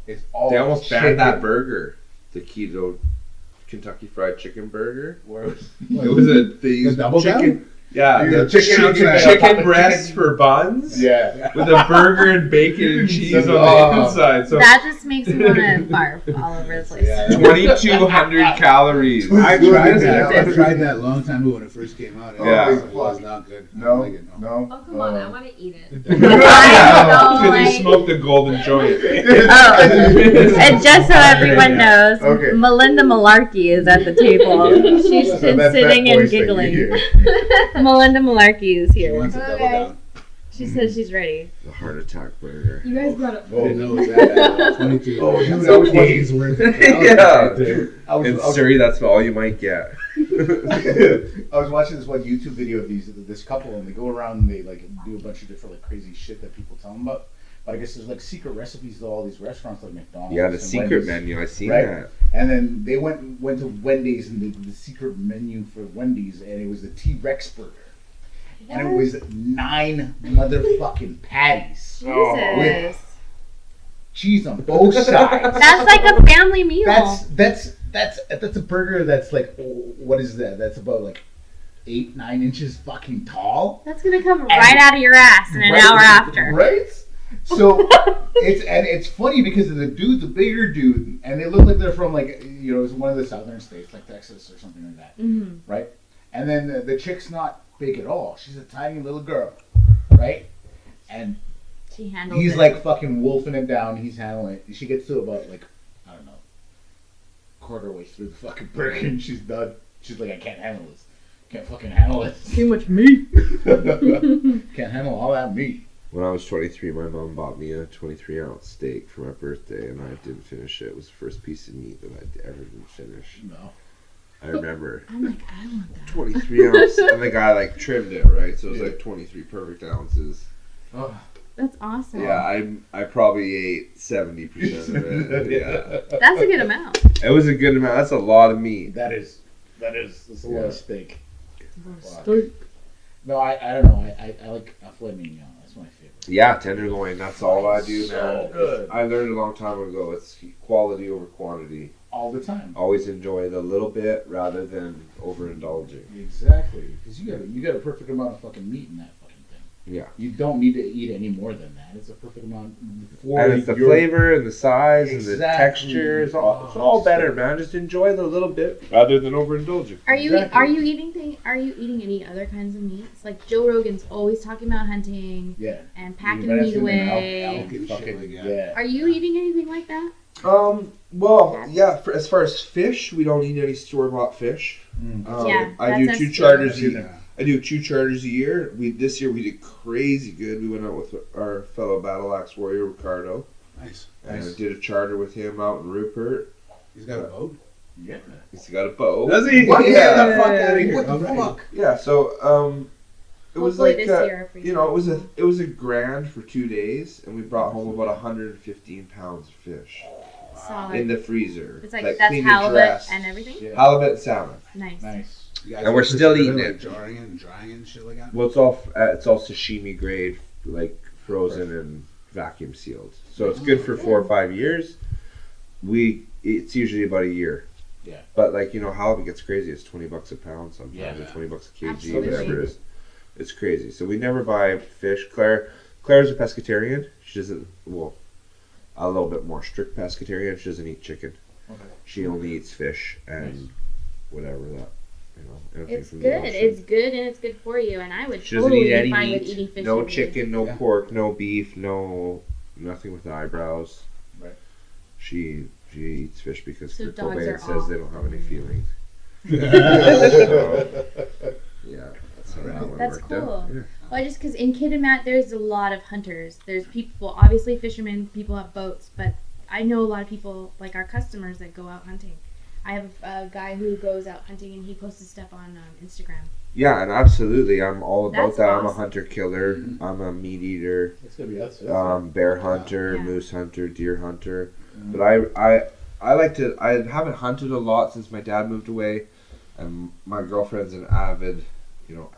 It's all They almost chicken. banned that burger, the keto Kentucky Fried Chicken burger. Where was It was they used double chicken. down? Yeah, The the chicken- chicken breasts for buns. Yeah. With a burger and bacon and cheese on the Oh. inside. So That just makes me want to barf all over the place. Yeah. 2,200 calories. I tried that. I Jesus. tried that a long time ago when it first came out. Yeah. It was not good. I No. don't like it, no. No. Oh, come on, I want to eat it. I know, Because he smoked a golden joint. Oh, and just so everyone knows, Okay. Melinda Malarkey is at the table. She's So been that's that sitting and voice that you giggling. hear. Melinda Malarkey is She here. wants to double Okay. down. She says she's ready. The heart attack burger. You guys brought up. I didn't know it was that bad. 22. Oh, dude, That's I was days worth of calories Yeah. right there. I was, In I was- Surrey, that's all you might get. I was watching this one YouTube video of this couple, and they go around and they like do a bunch of different like crazy shit that people tell them about. But I guess there's like secret recipes to all these restaurants like McDonald's. Yeah, the and secret Wendy's. menu. I seen Right. that. And then they went to Wendy's, and the secret menu for Wendy's, and it was the T-Rex burger, and it was 9 motherfucking patties, Jesus. cheese on both sides. That's like a family meal. That's a burger that's like, what is that? That's about like 8-9 inches fucking tall. That's gonna come right out of your ass in an hour after. Right? So it's funny because the dude's a bigger dude, and they look like they're from like it's one of the southern states like Texas or something like that, Mm-hmm. right? And then the chick's not big at all. She's a tiny little girl, right? And She handles he's it. like fucking wolfing it down. He's handling it. She gets to about like I don't know, quarter way through the fucking burger, and she's done. She's like, I can't handle this. Can't fucking handle it. too much meat. Can't handle all that meat. When I was 23, my mom bought me a 23-ounce steak for my birthday, and I didn't finish it. It was the first piece of meat that I ever didn't finish. No. I remember I'm like, I want that. 23 ounce, and the guy like trimmed it right, so it was like 23 perfect ounces. Oh. That's awesome. Yeah, I probably ate 70% of it. Yeah, That's a good amount. it was a good amount. That's a lot of meat. That's a lot Yeah. of steak. Steak. No, I don't know. I like a filet mignon. That's my favorite. Yeah, tenderloin. That's all I do, So man. good. I learned a long time ago. It's quality over quantity. All the time. Always enjoy the little bit rather than overindulging. Exactly. Because you got a perfect amount of fucking meat in that fucking thing. Yeah. You don't need to eat any more than that. It's a perfect amount for And it's the your- flavor and the size and the Exactly. texture. It's all better, man. Just enjoy the little bit rather than overindulging. Are you Exactly. Are you eating any other kinds of meats? Like Joe Rogan's always talking about hunting Yeah. and packing You might have meat seen them away. elk Shit fucking, like that. yeah. Are you eating anything like that? Well, yeah. As far as fish, we don't eat any store-bought fish. Yeah, I do that's two us charters. too. Yeah. I do 2 charters a year. This year we did crazy good. We went out with our fellow battle axe warrior Ricardo, Nice. and did a charter with him out in Rupert. He's got a boat. Yeah. He's got a boat. Does he? What? Yeah. Get the fuck out of here. What the All right. fuck? Yeah. So it was Hopefully like this year if we it was a grand for 2 days, and we brought home about 115 pounds of fish solid. in the freezer. It's like that that's clean and halibut dressed. and everything. Yeah. Halibut and salmon. Nice. Nice. You guys And we're put still this eating together, it. like jarring it and drying it and shit like that. Well, it's all sashimi grade, like frozen and vacuum sealed. So it's good for 4 or 5 years. It's usually about a year. Yeah. But like halibut gets crazy. It's $20 a pound sometimes, Yeah. or $20 a kg, Absolutely. whatever it is. It's crazy. So we never buy fish. Claire's a pescatarian. She doesn't. Well, a little bit more strict pescatarian. She doesn't eat chicken. Okay. She only eats fish and Nice. whatever that, anything It's from the good. ocean. It's good and it's good for you. And I would She doesn't totally eat any be fine with meat. eating fish. No and meat. chicken, no Yeah. pork, no beef, nothing with eyebrows. Right. She eats fish because So Kurt dogs Cobain are says they off. don't have any feelings. So, yeah, that's how that one That's worked cool. out. Yeah. Well, just because in Kitimat there's a lot of hunters. There's people, obviously fishermen. People have boats, but I know a lot of people, like our customers, that go out hunting. I have a guy who goes out hunting and he posts his stuff on Instagram. Yeah, and absolutely, I'm all about That's that. I'm a awesome. hunter killer. I'm a meat eater, It's gonna be us. bear hunter, Yeah. moose hunter, deer hunter. But I like to. I haven't hunted a lot since my dad moved away, and my girlfriend's an avid,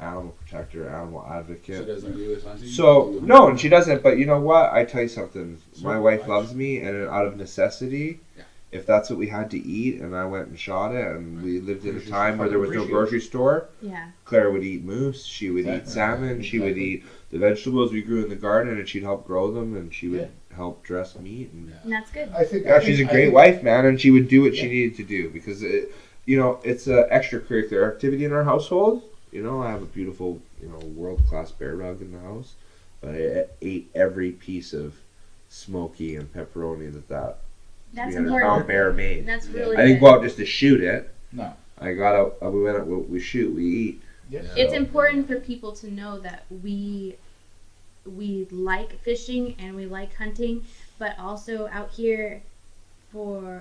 animal protector, animal She advocate. doesn't agree with hunting? So no, and she doesn't. But you know what? I tell you something. So My wife much. loves me, and out of necessity, Yeah. if that's what we had to eat, and I went and shot it, and we lived in a Appreciate- time where there was no appreciate. grocery store, Yeah. Claire would eat moose. She would eat Exactly. salmon. She would Exactly. eat the vegetables we grew in the garden, and she'd help grow them, and she would help dress meat. And And that's good. I think. yeah, she's a great wife, man, and she would do what she Yeah. needed to do because it's a extracurricular activity in our household. I have a beautiful, world-class bear rug in the house, but I ate every piece of smoky and pepperoni that That's 300-pound important. bear made. That's really I didn't good. go out just to shoot it. No. I got out. We went out. We shoot. We eat. Yes. It's important for people to know that we like fishing and we like hunting, but also out here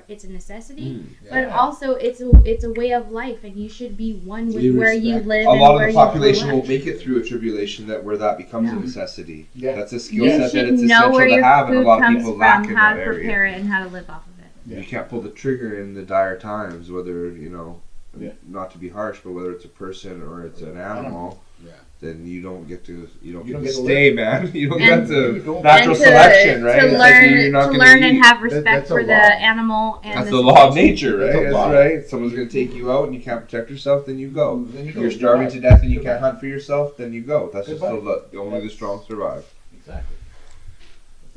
it's a necessity, but Yeah. also it's a way of life, and you should be one with We where you respect- live A and lot where of the population you won't make it through a tribulation where that becomes a No. necessity. Yeah. That's a skill You set that should it's know essential where to your have, and a food lot of comes people lack from, in how that to area. prepare it, and how to live off of it. Yeah. You can't pull the trigger in the dire times, whether Yeah. not to be harsh, but whether it's a person or it's an animal. Yeah. Then you don't get to don't get to get to stay, man. You don't And- get You to don't- natural And selection, right? To It's like learn, you're not to gonna learn and eat. have respect that's a for the law. animal and That's the the law of situation. nature, right? That's a That's law. right. Someone's gonna take you out and you can't protect yourself, then you go. Then you If go. you're starving to death and you can't hunt for yourself, then you go. That's just Goodbye. only the strong survive. Exactly.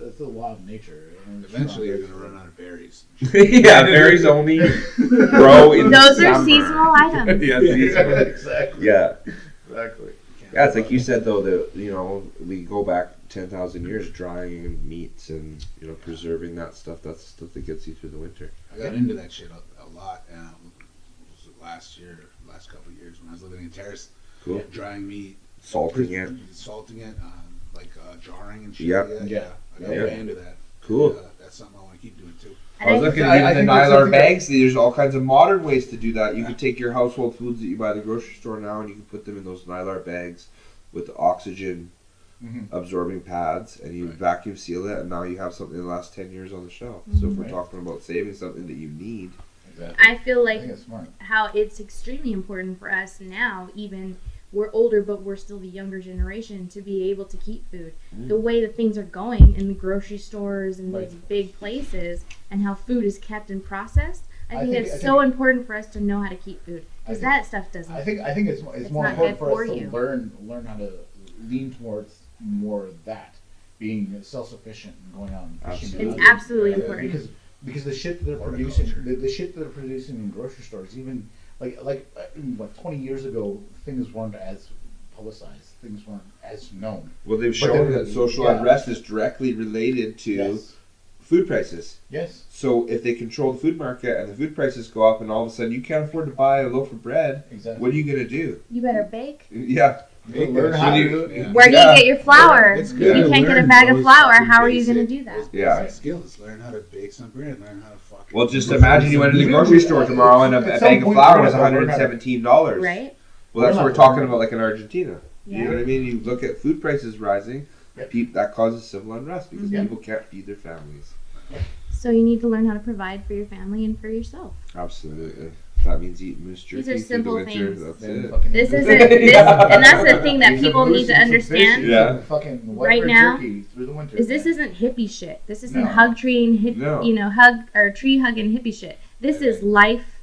That's the law of nature. Eventually, you're gonna run out of berries. Yeah, berries only grow in Those summer. are seasonal items. Yeah, seasonal. Exactly. Yeah. Exactly. Yeah, it's like you said though that we go back 10,000 years drying meats and preserving that stuff. That's stuff that gets you through the winter. I got into that shit a lot was it last couple of years when I was living in Terrace. Cool. Drying meat, Salting it. jarring and shit. Yeah. Like that. Yeah. I got Yeah. way into that. Cool. That's something I want to keep doing too. I was looking I at even the think that's Nylar something that- bags. There's all kinds of modern ways to do that. You Yeah. could take your household foods that you buy at the grocery store now, and you can put them in those Nylar bags with the oxygen Mhm. absorbing pads, and you Right. vacuum seal it, and now you have something that lasts 10 years on the shelf. So if we're Right. talking about saving something that you need, Exactly. I feel I like think it's smart. how it's extremely important for us now, even we're older but we're still the younger generation, to be able to keep food. The way that things are going in the grocery stores and Right. these big places, and how food is kept and processed, I think it's I so important for us to know how to keep food, I because think- that stuff doesn't. I think it's It's more not important good for us for to you. learn how to lean towards more of that, being self-sufficient and going out and fishing. Absolutely. It's and absolutely hunting. important. Because the shit that they're Horticulture. producing, the shit that they're producing in grocery stores, even like 20 years ago, things weren't as publicized, things weren't as known. well, they've But shown then- that social yeah. unrest is directly related to Yes. food prices. Yes. So if they control the food market and the food prices go up, and all of a sudden you can't afford to buy a loaf of bread, Exactly. what are you gonna do? You better bake. Yeah. Learn how to do it. Yeah. Where do Yeah. you get your flour? It's If good you to can't get a learn bag of those flour, fucking how are you basic- going to do that? those Yeah. basic skills. Learn how to bake some bread. Learn how to fucking. Well, just imagine you went to the grocery store tomorrow and a At some bag of point, flour you're was gonna learn how to- $117. Right? Well, that's what we're talking about, like in Argentina. You know Yeah. what I mean? You look at food prices rising, Yep. that causes civil unrest because Mhm. people can't feed their families. So you need to learn how to provide for your family and for yourself. Absolutely. That means eating moose jerky These are through the simple winter. things. That's Then it. fucking- This isn't this, and that's the thing that Eat some people moose need to and some understand. fish, Yeah. some fucking white Right bread now, jerky through the winter. Is this isn't hippie shit. This isn't No. hug tree and No. hug or tree hugging hippie shit. This is life.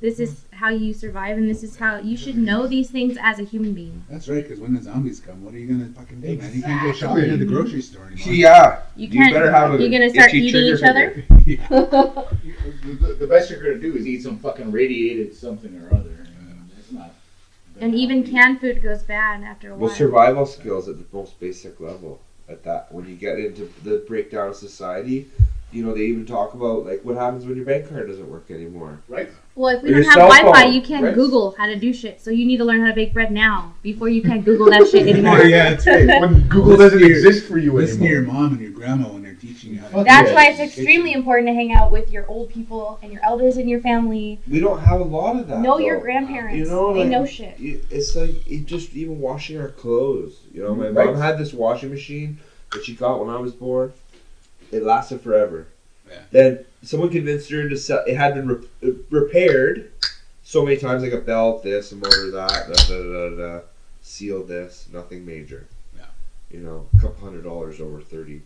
This is how you survive, and this is how you should know these things as a human being. That's right, because when the zombies come, what are you gonna fucking do, man? You can't go shopping at the grocery store anymore. Yeah. You can't. better have a You're gonna start itchy eating trigger each other. The best you're gonna do is eat some fucking radiated something or other. It's not. And even canned food goes bad after a while. Well, survival skills at the most basic level. At that, when you get into the breakdown of society, you know, they even talk about like what happens when your bank card doesn't work anymore. Right. Well, if we Or don't your have cell Wi-Fi, phone, you can't right? Google how to do shit. So you need to learn how to bake bread now before you can Google that shit anymore. Yeah, that's right. When Google Listen doesn't to your- exist for you Listen to your anymore. mom and your grandma when they're teaching you how to That's Yeah. why it's extremely important to hang out with your old people and your elders in your family. We don't have a lot of that. Know your though. grandparents. You know, they like, know shit. It's like just even washing our clothes. You know, my Right. mom had this washing machine that she got when I was born. It lasted forever. Yeah. Then someone convinced her to sell. It had been repaired so many times, like a belt, this, a motor, that, seal this, nothing major. Yeah. You know, a couple $100 over 30,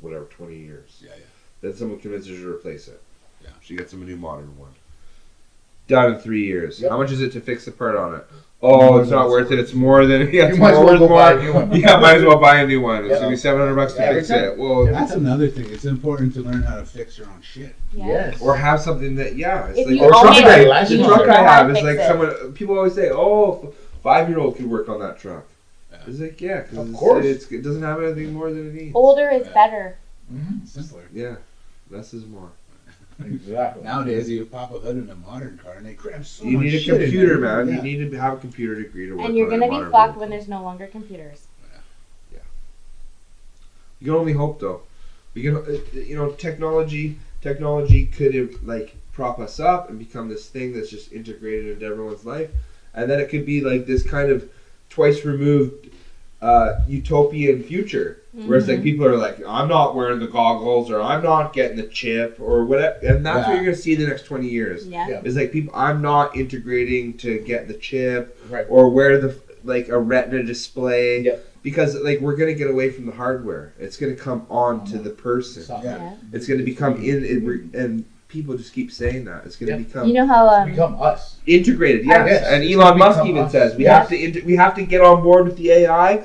whatever, 20 years. Yeah, yeah. Then someone convinced her to replace it. Yeah. She gets them a new modern one. Done in 3 years. Yep. How much is it to fix the part on it? Oh, it's not worth it. It's more than You might as well go buy a new one. Yeah, might as well buy a new one. It's Yeah. gonna be $700 to Every fix time. it. Well, That's another thing. It's important to learn how to fix your own shit. Yes. or have something that it's If like you Or own something it, that lasts the you longer. truck should I know how to have is fix like it. someone. People always say, "Oh, 5-year-old could work on that truck." Yeah. It's like, yeah, Of because course. it doesn't have anything more than it needs. Older is Yeah. better. Mhm. Simpler. Yeah, less is more. Exactly. Nowadays, you pop a hood in a modern car and they cram so You much need a shit in computer, there. man. Yeah. You need to have a computer degree to work. And you're on a gonna be modern fucked vehicle. when there's no longer computers. You can only hope, though. We can, technology could like prop us up and become this thing that's just integrated into everyone's life, and then it could be like this kind of twice removed utopian future, where it's like people are like, I'm not wearing the goggles, or I'm not getting the chip, or whatever, and that's what Yeah. you're gonna see in the next 20 years. Yeah. Yeah. It's like people, I'm not integrating to get the chip Right. or wear the like a retina display. Yep. Because like we're gonna get away from the hardware. It's gonna come on to the person. Yeah. It's gonna become and people just keep saying that it's gonna Yep. become You know how Become us. integrated. Yes, Yes, and it's Elon gonna Musk become even us. says we Yes. we have to get on board with the AI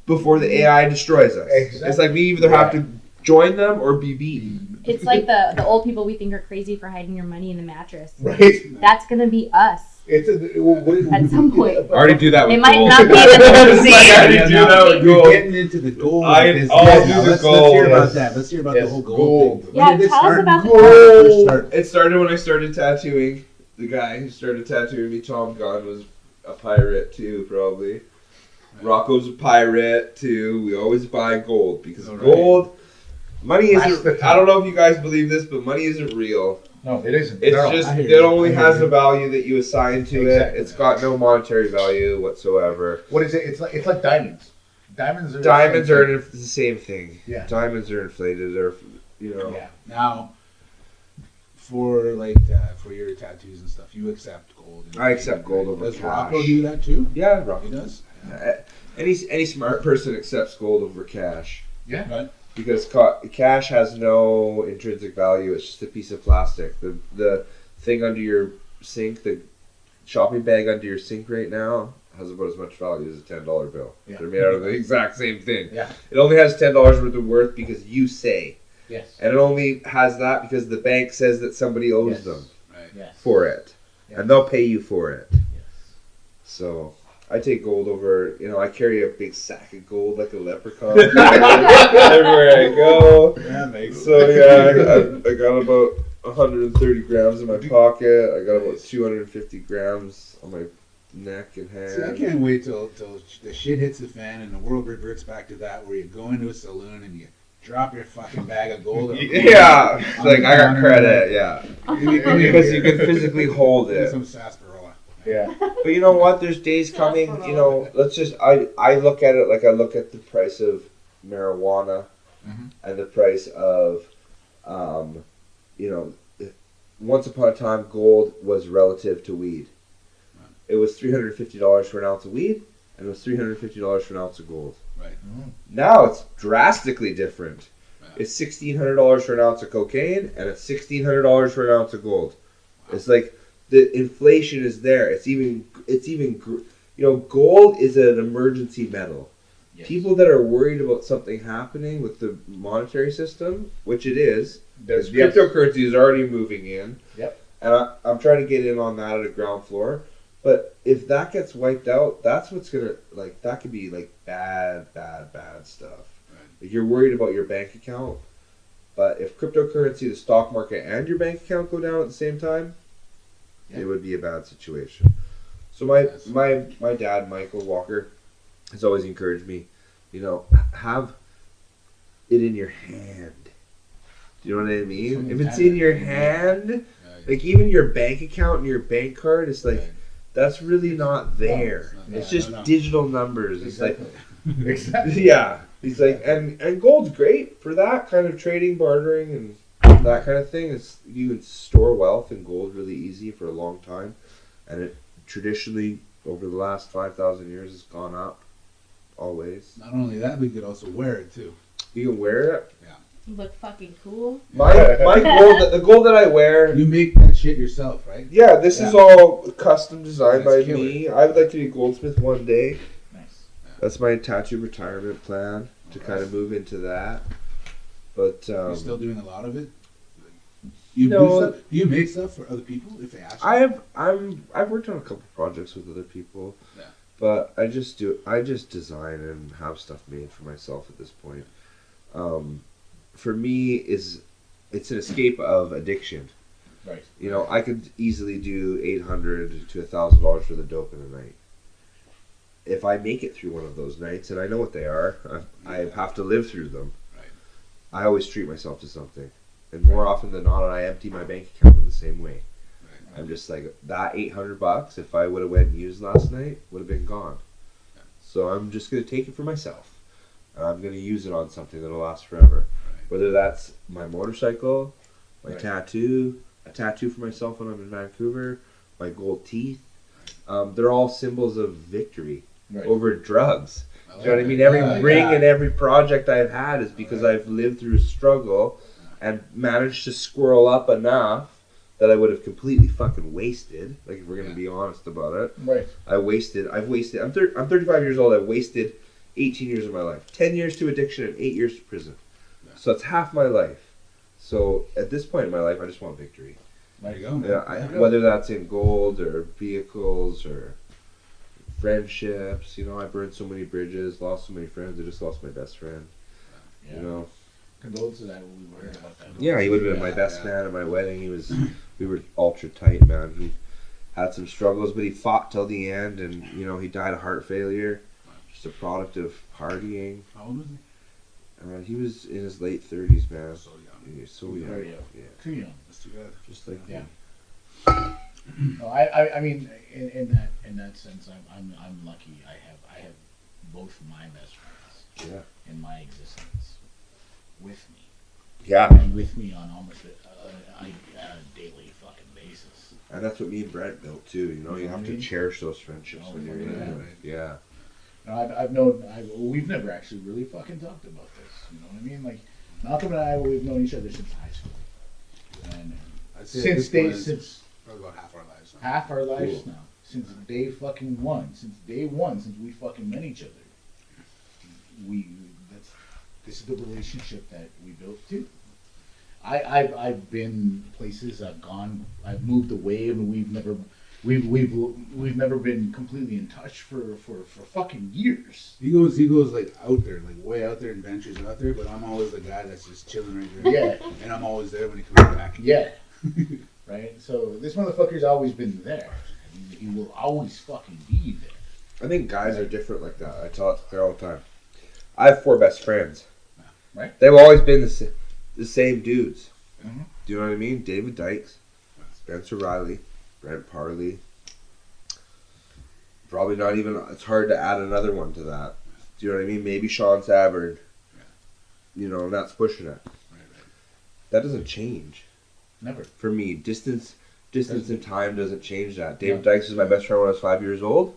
before the AI destroys us. Exactly. It's like we either have to join them or be beaten. it's like the old people we think are crazy for hiding your money in the mattress. Right. That's gonna be us. It's At some point. I already do that with It might gold. not be the It's like I same. already do that with You're gold. getting into the gold. I'll business. do the Now, let's gold, hear about yes. that. Let's hear about Yes, the whole gold gold. thing. Yeah, When did it tell us start? about the When did it first start? It started when I started tattooing. The guy who started tattooing me, Tom Gunn, was a pirate too, probably. Rocco's a pirate too. We always buy gold because All right. gold, money That's isn't. the I don't know if you guys believe this, but money isn't real. No, it isn't. It's No. just I hear it you. only I hear has you. a value that you assign to Exactly. it. It's got no monetary value whatsoever. What is it? It's like diamonds. Diamonds are. Diamonds are the same thing. Yeah. Diamonds are inflated, or you know. Yeah. Now, for your tattoos and stuff, you accept gold. I accept gold over Does cash. Rocco do that too? Yeah, Rocco He does. Any smart person accepts gold over cash. Yeah. Right. Because cash has no intrinsic value. It's just a piece of plastic. The thing under your sink, the shopping bag under your sink right now, has about as much value as a $10 bill. Yeah. They're made out of the exact same thing. Yeah. It only has $10 worth of worth because you say. Yes. And it only has that because the bank says that somebody owes Yes. them Right. Yes. for it. Yeah. And they'll pay you for it. Yes. So I take gold over, I carry a big sack of gold like a leprechaun everywhere I go. Yeah, makes So yeah, I got about 130 grams in my pocket. I got about 250 grams on my neck and See, I hand. can't wait till the shit hits the fan and the world reverts back to that where you go into a saloon and you drop your fucking bag of gold. Yeah, it's On like the I got counter. credit, yeah, because you can physically hold Give me it. some sarsaparilla. Yeah. But you know what? There's days coming. Let's just I look at it like I look at the price of marijuana Mhm. and the price of, once upon a time gold was relative to weed. It was $350 for an ounce of weed, and it was $350 for an ounce of gold. Right. Now it's drastically different. Wow. It's $1,600 for an ounce of cocaine, and it's $1,600 for an ounce of gold. It's like the inflation is there. It's even gold is an emergency metal. Yes. People that are worried about something happening with the monetary system, which it is, There's cryptocurrency is already moving in. Yep. And I'm trying to get in on that at a ground floor. But if that gets wiped out, that's what's gonna that could be bad stuff. Right. Like you're worried about your bank account, but if cryptocurrency, the stock market, and your bank account go down at the same time, it would be a bad situation. So my dad, Michael Walker, has always encouraged me, have it in your hand. Do you know what I mean? If it's in your hand, like even your bank account and your bank card, it's that's really not there. It's just digital numbers. It's Exactly. yeah. He's like, and gold's great for that kind of trading, bartering, and that kind of thing. You can store wealth in gold really easy for a long time, and it traditionally over the last 5,000 years has gone up. Always. Not only that, we could also wear it too. You can wear it. Look fucking cool. My gold, the gold that I wear. You make that shit yourself, right? Yeah, this is all custom designed by That's me. I would like to be a goldsmith one day. Nice. That's my tattoo retirement plan to kind of move into that. But You're still doing a lot of it. No. Do stuff? Do you make stuff for other people if they ask you? I've worked on a couple projects with other people. Yeah. But I just design and have stuff made for myself at this point. For me, it's an escape of addiction. Right. I could easily do $800 to $1,000 for the dope in a night. If I make it through one of those nights, and I know what they are, I have to live through them. Right. I always treat myself to something, and more often than not, I empty my bank account in the same way. Right. I'm just like, that $800, if I would have went and used last night, would have been gone. Yeah. So I'm just gonna take it for myself, and I'm gonna use it on something that'll last forever. Whether that's my motorcycle, my tattoo, a tattoo for myself when I'm in Vancouver, my gold teeth. They're all symbols of victory over drugs. You know what I mean? Every ring and every project I've had is because I've lived through struggle and managed to squirrel up enough that I would have completely fucking wasted. Like, if we're going to be honest about it. Right. I've wasted. I'm 35 years old. I've wasted 18 years of my life. 10 years to addiction and 8 years to prison. So it's half my life. So at this point in my life, I just want victory. There you go, man. Yeah, whether that's in gold or vehicles or friendships. I burned so many bridges, lost so many friends. I just lost my best friend. Yeah. Condolences that we heard about that. Yeah, he would have been my best man at my wedding. We were ultra tight, man. He had some struggles, but he fought till the end, and he died of heart failure. Just a product of partying. How old was he? He was in his late 30s, man. So young. He was so young. Very young. Yeah. Too young. That's too bad. Just like Yeah. No, I mean, in that sense, I'm lucky. I have both my best friends in my existence with me. Yeah. And with me on almost a daily fucking basis. And that's what me and Brent built too. You have to cherish those friendships when you're in it. Yeah. No, we've never actually really fucking talked about this. You know what I mean? Like, Malcolm and I, we've known each other since high school, and I'd say since probably about half our lives. half our lives now, since day one, since we fucking met each other. This is the relationship that we built too. I've been places, I've moved away, and we've never been completely in touch for fucking years. He goes like out there, like way out there, and ventures out there. But I'm always the guy that's just chilling right there. Yeah, and I'm always there when he comes back. Yeah, right. So this motherfucker's always been there. He will always fucking be there. I think guys are different like that. I tell it there all the time. I have 4 best friends. Right. They've always been the same dudes. Mm-hmm. Do you know what I mean? David Dykes, Spencer Riley, Brent Parley. Probably not even, it's hard to add another one to that. Do you know what I mean? Maybe Sean Savard. And that's pushing it. Right. That doesn't change. Never. For me, distance and time doesn't change that. David Dykes is my best friend when I was 5 years old.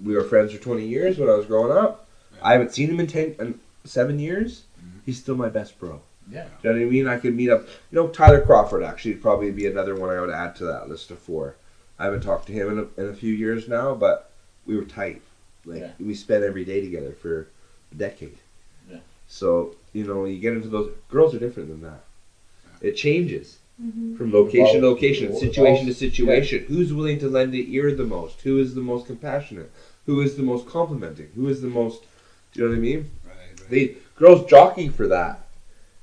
We were friends for 20 years when I was growing up. I haven't seen him in 7 years. He's still my best bro. Yeah. Do you know what I mean? I could meet up. Tyler Crawford actually would probably be another one I would add to that list of 4. I haven't talked to him in a few years now, but we were tight. We spent every day together for a decade. Yeah. So, you get into those. Girls are different than that. It changes from location to location, situation to situation. Yeah. Who's willing to lend an ear the most? Who is the most compassionate? Who is the most complimenting? Who is the most... Do you know what I mean? Right. Girls jockey for that.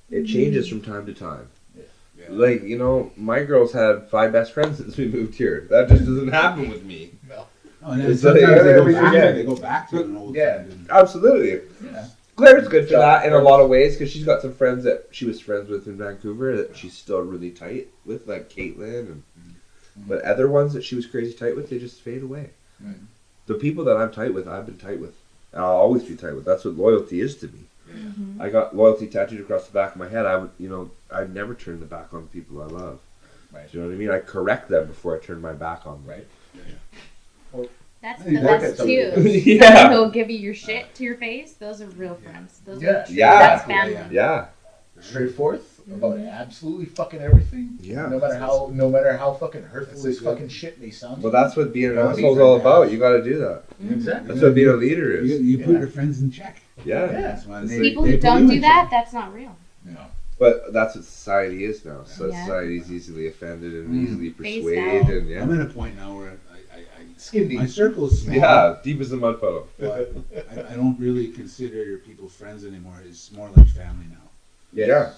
It changes from time to time. Yeah. My girls had 5 best friends since we moved here. That just doesn't happen with me. No. And then sometimes they go back to an old friend. Absolutely. Yeah. Claire's good for that in a lot of ways because she's got some friends that she was friends with in Vancouver that she's still really tight with, like Caitlin. But other ones that she was crazy tight with, they just fade away. Right. The people that I'm tight with, I've been tight with. And I'll always be tight with. That's what loyalty is to me. Mm-hmm. I got loyalty tattooed across the back of my head. I'd never turn the back on the people I love. Right. Do you know what I mean? I correct them before I turn my back on them. Right. Yeah. Well, that's the best too. Yeah. Who'll give you your shit to your face. Those are real friends. Those are that's family. Yeah. Straightforward about absolutely fucking everything. Yeah. No matter how fucking hurtful this fucking shit may sound. Well, that's what being an asshole is all about. You got to do that. Mm-hmm. Exactly. That's what being a leader is. You put your friends in check. Yeah. People who don't do that, that's not real. No. But that's what society is now. So society is easily offended and easily persuaded. And I'm at a point now where my circle is small. Yeah, deep as a mud puddle. But I don't really consider people friends anymore. It's more like family now. Yeah.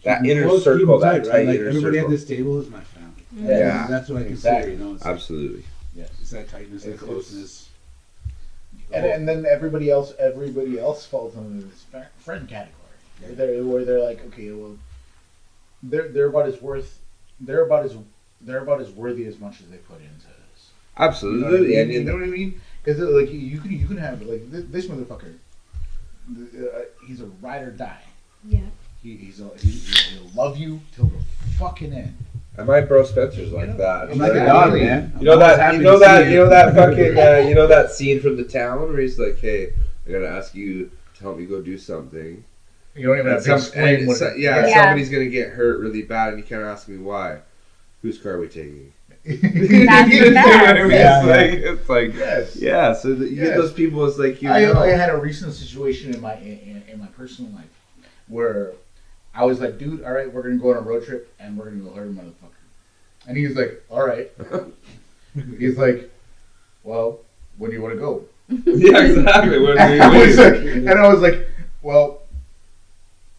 That inner circle, that tight inner everybody circle. at this table is my family. Yeah. That's what I consider, Absolutely. Yes. It's that tightness, that closeness. And then everybody else falls under this friend category. Yeah. Where they're like, okay, well, they're about as worthy as much as they put into this. Absolutely. You know what I mean? Because like you can have like this motherfucker. He's a ride or die. Yeah. He'll love you till the fucking end. And my bro Spencer's like that. I'm like a dog, man. You know that fucking you know that scene from The Town where he's like, "Hey, I gotta ask you to help me go do something." You don't even have to explain what. Somebody's gonna get hurt really bad, and you can't ask me why. Whose car are we taking? It's like yes. So you get those people. It's like I had a recent situation in my personal life where I was like, dude, all right, we're gonna go on a road trip and we're gonna go hurt a motherfucker. And he's like, all right. He's like, well, when do you want to go? Yeah, exactly. And I was like, well,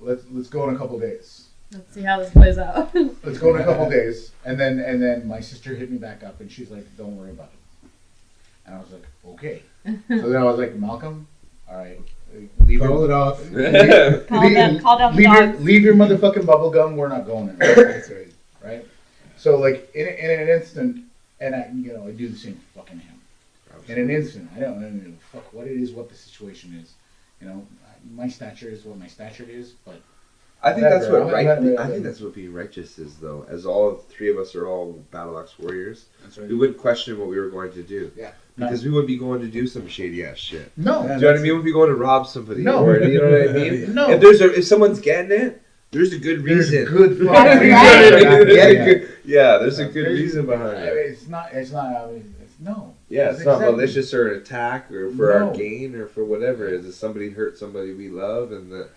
let's go in a couple days. Let's see how this plays out. Let's go in a couple days. And then my sister hit me back up and she's like, don't worry about it. And I was like, okay. So then I was like, Malcolm, all right. Call it off. Call down the dogs. Leave your motherfucking bubble gum. We're not going there. That's right. Right? So like in an instant, and I do the same fucking him. In an instant, I don't know fuck what it is, what the situation is. My stature is what my stature is, but I think that's what I think that's what being righteous is, though. As all 3 of us are all battle axe warriors, that's right. We wouldn't question what we were going to do. Yeah. Because we wouldn't be going to do some shady ass shit. No. Do you know what I mean? We would be going to rob somebody. No. Or, you know what I mean? No. If someone's getting it, there's a good reason. There's a good reason. There's a good reason behind it. It's not. No. Yeah, it's not malicious or an attack or for our gain or for whatever. It's somebody hurt somebody we love and that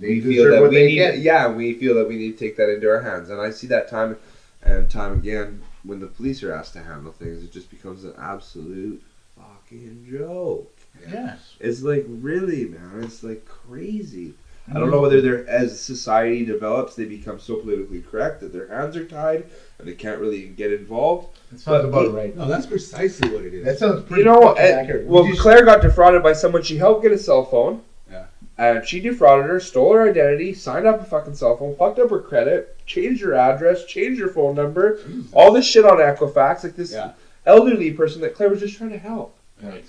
we feel that we need. Yeah, we feel that we need to take that into our hands. And I see that time and time again when the police are asked to handle things. It just becomes an absolute fucking joke. Yes. It's like, really, man. It's like crazy. I don't know whether as society develops, they become so politically correct that their hands are tied and they can't really get involved. That sounds about right. No, that's precisely what it is. That sounds pretty accurate. Well, Claire got defrauded by someone she helped get a cell phone. Yeah. And she defrauded her, stole her identity, signed up a fucking cell phone, fucked up her credit, changed her address, changed her phone number, all this shit on Equifax, like this elderly person that Claire was just trying to help. Right.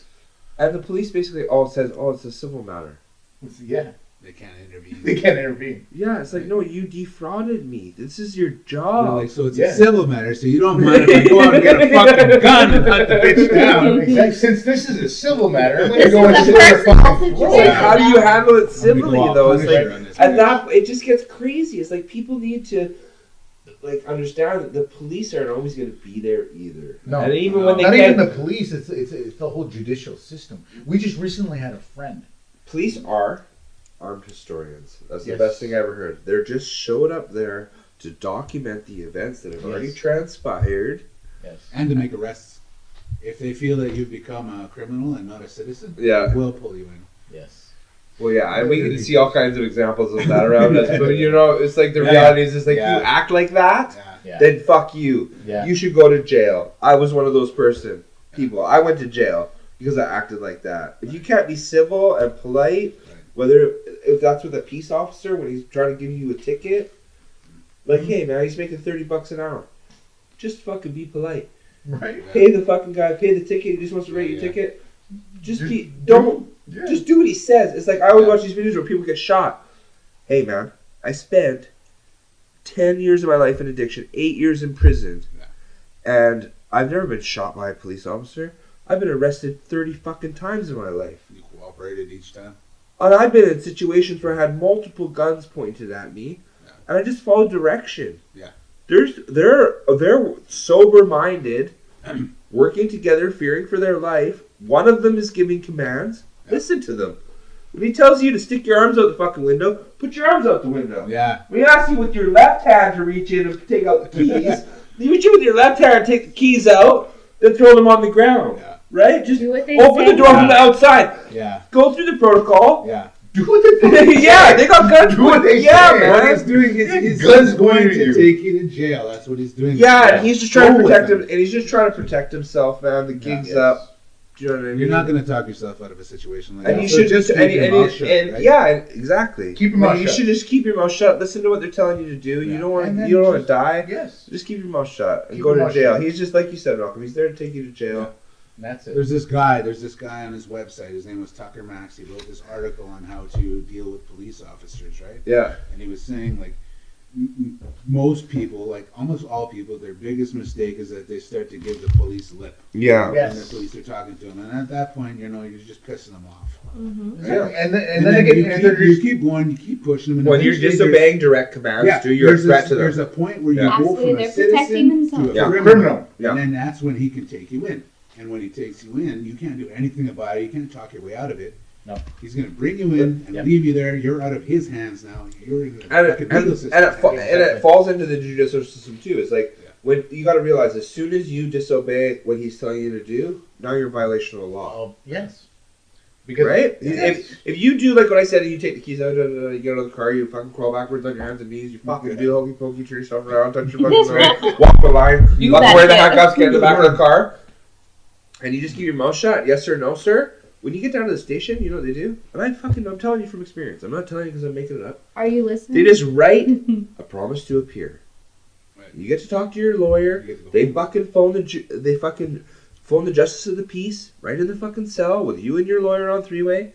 And the police basically says, it's a civil matter. Yeah. They can't intervene. Yeah, it's like, no, you defrauded me. This is your job. Like, so it's a civil matter, so you don't mind if I go out and get a fucking gun and hunt the bitch down. Exactly. Since this is a civil matter, I'm going to go and sit in her fucking throat. How do you handle it civilly, though? It's like, And that it just gets crazy. It's like people need to like understand that the police aren't always going to be there either. No, and even when they not get, even the police. It's the whole judicial system. We just recently had a friend. police are armed historians. That's the Yes. best thing I ever heard. They're just showed up there to document the events that have already transpired. Yes. And to make arrests. If they feel that you've become a criminal and not a citizen, Yeah. we'll pull you in. Yes. Well, yeah, and we can see all kinds of examples of that around us. But you know, it's like the reality is like you act like that, Yeah. then fuck you. Yeah. You should go to jail. I was one of those people. I went to jail because I acted like that. If you can't be civil and polite, if that's with a peace officer when he's trying to give you a ticket, like, hey man, he's making $30 an hour. Just fucking be polite. Right. Pay the fucking guy. Pay the ticket. He just wants to rate your ticket. Just just do what he says. It's like I always watch these videos where people get shot. Hey man, I spent 10 years of my life in addiction, 8 years in prison, and I've never been shot by a police officer. I've been arrested 30 fucking times in my life. You cooperated each time. And I've been in situations where I had multiple guns pointed at me, and I just followed direction. Yeah. They're sober-minded, working together, fearing for their life. One of them is giving commands. Listen to them. When he tells you to stick your arms out the fucking window, put your arms out the window. Yeah. When he asks you with your left hand to reach in and take out the keys, you reach in with your left hand and take the keys out, then throw them on the ground. Yeah. Right? Just Do what they open say. the door from the outside. Yeah. Go through the protocol. Yeah. Do what they fucking Yeah, they got guns. Do what they Yeah, say. man. What he's doing is he's guns going pointed to at you. take you to jail. That's what he's doing. Yeah, and he's just trying to Go with protect them. him. And he's just trying to protect himself, man. The gig's Yes. up. Do you know what I mean? You're not going to talk yourself out of a situation like And that. you So should just just keep your mouth shut, right? yeah, exactly. Keep your mouth You shut. should just keep your mouth shut. Listen to what they're telling you to do. Yeah. You don't want And then you don't want to just- die. Yes. Just keep your mouth shut and Keep go your to mouth jail. shut. He's just like you said, Malcolm. He's there to take you to jail. And that's it. There's this guy on his website. His name was Tucker Max. He wrote this article on how to deal with police officers, right? Yeah. And he was saying, like, most people, like almost all people, their biggest mistake is that they start to give the police lip. Yeah. Yes. When the police are talking to them. And at that point, you're just pissing them off. Exactly. And then And they then get you keep going, you keep pushing them. And When you're eventually disobeying direct commands, yeah, do your there's threat to them. There's a point where you Yeah. go Absolutely, from a they're protecting citizen themselves. to a Yeah. criminal. Yeah. And then that's when he can take you in. And when he takes you in, you can't do anything about it. You can't talk your way out of it. No. He's going to bring you in and Yep. leave you there. You're out of his hands now. You're in the And fucking legal system. it falls into the judicial system too. It's like Yeah. when you got to realize as soon as you disobey what he's telling you to do, now you're in violation of the law. Oh, yes. Because Right? Yes. If you do like what I said, and you take the keys out, you get out of the car, you fucking crawl backwards on your hands and knees, you fucking do the hokey pokey, turn yourself around, touch your fucking nose, walk the line, Do lock that away the shit. handcuffs, get in the back of the car, and you just keep your mouth shut, yes sir, no sir. When you get down to the station, you know what they do? And I'm telling you from experience. I'm not telling you because I'm making it up. Are you listening? They just write a promise to appear. Right. You get to talk to your lawyer. You get to go They home. fucking phone the justice of the peace right in the fucking cell with you and your lawyer on three-way,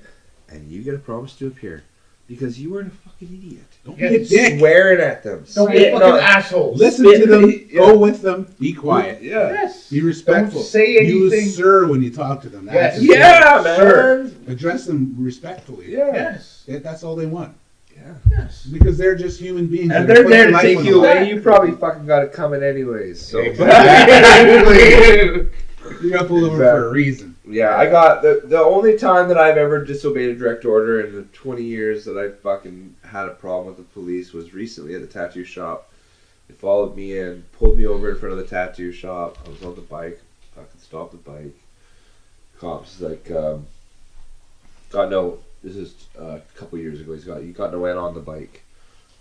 and you get a promise to appear because you weren't a fucking idiot. Don't Yeah, be a dick. Swearing at them. Don't be Spitting fucking on- assholes. Listen Spit- to them. Yeah. Go with them. Be quiet. Yeah. Yes. Be respectful. Don't say anything. Use sir when you talk to them. That's Yes. Yeah, man. Sir. Address them respectfully. Yeah. Yes. That's all they want. Yeah. Yes. Because they're just human beings. And that they're put there their to life take on you the line. away. You probably fucking got it coming anyways. So. Exactly. You got pulled over Exactly. for a reason. Yeah, I got the only time that I've ever disobeyed a direct order in the 20 years that I fucking had a problem with the police was recently at the tattoo shop. They followed me in, pulled me over in front of the tattoo shop. I was on the bike, fucking stopped the bike. Cops like, got no. This is a couple years ago. You got no in on the bike.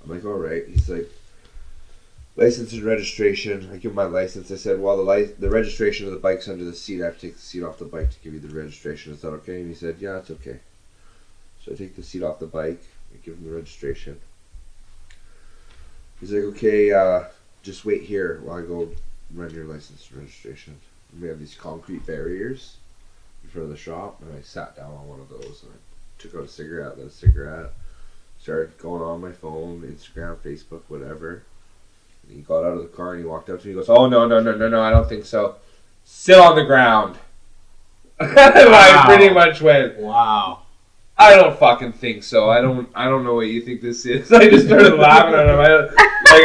I'm like, all right. He's like, license and registration. I give him my license. I said, well, the registration of the bike's under the seat. I have to take the seat off the bike to give you the registration. Is that okay? And he said, yeah, it's okay. So I take the seat off the bike. I give him the registration. He's like, okay, just wait here while I go run your license and registration. And we have these concrete barriers in front of the shop, and I sat down on one of those, and I took out a cigarette, lit a cigarette, started going on my phone, Instagram, Facebook, whatever. And he got out of the car and he walked up to me. He goes, "Oh no, I don't think so. Sit on the ground." And I pretty much went, Wow. I don't fucking think so. I don't know what you think this is. I just started laughing at him.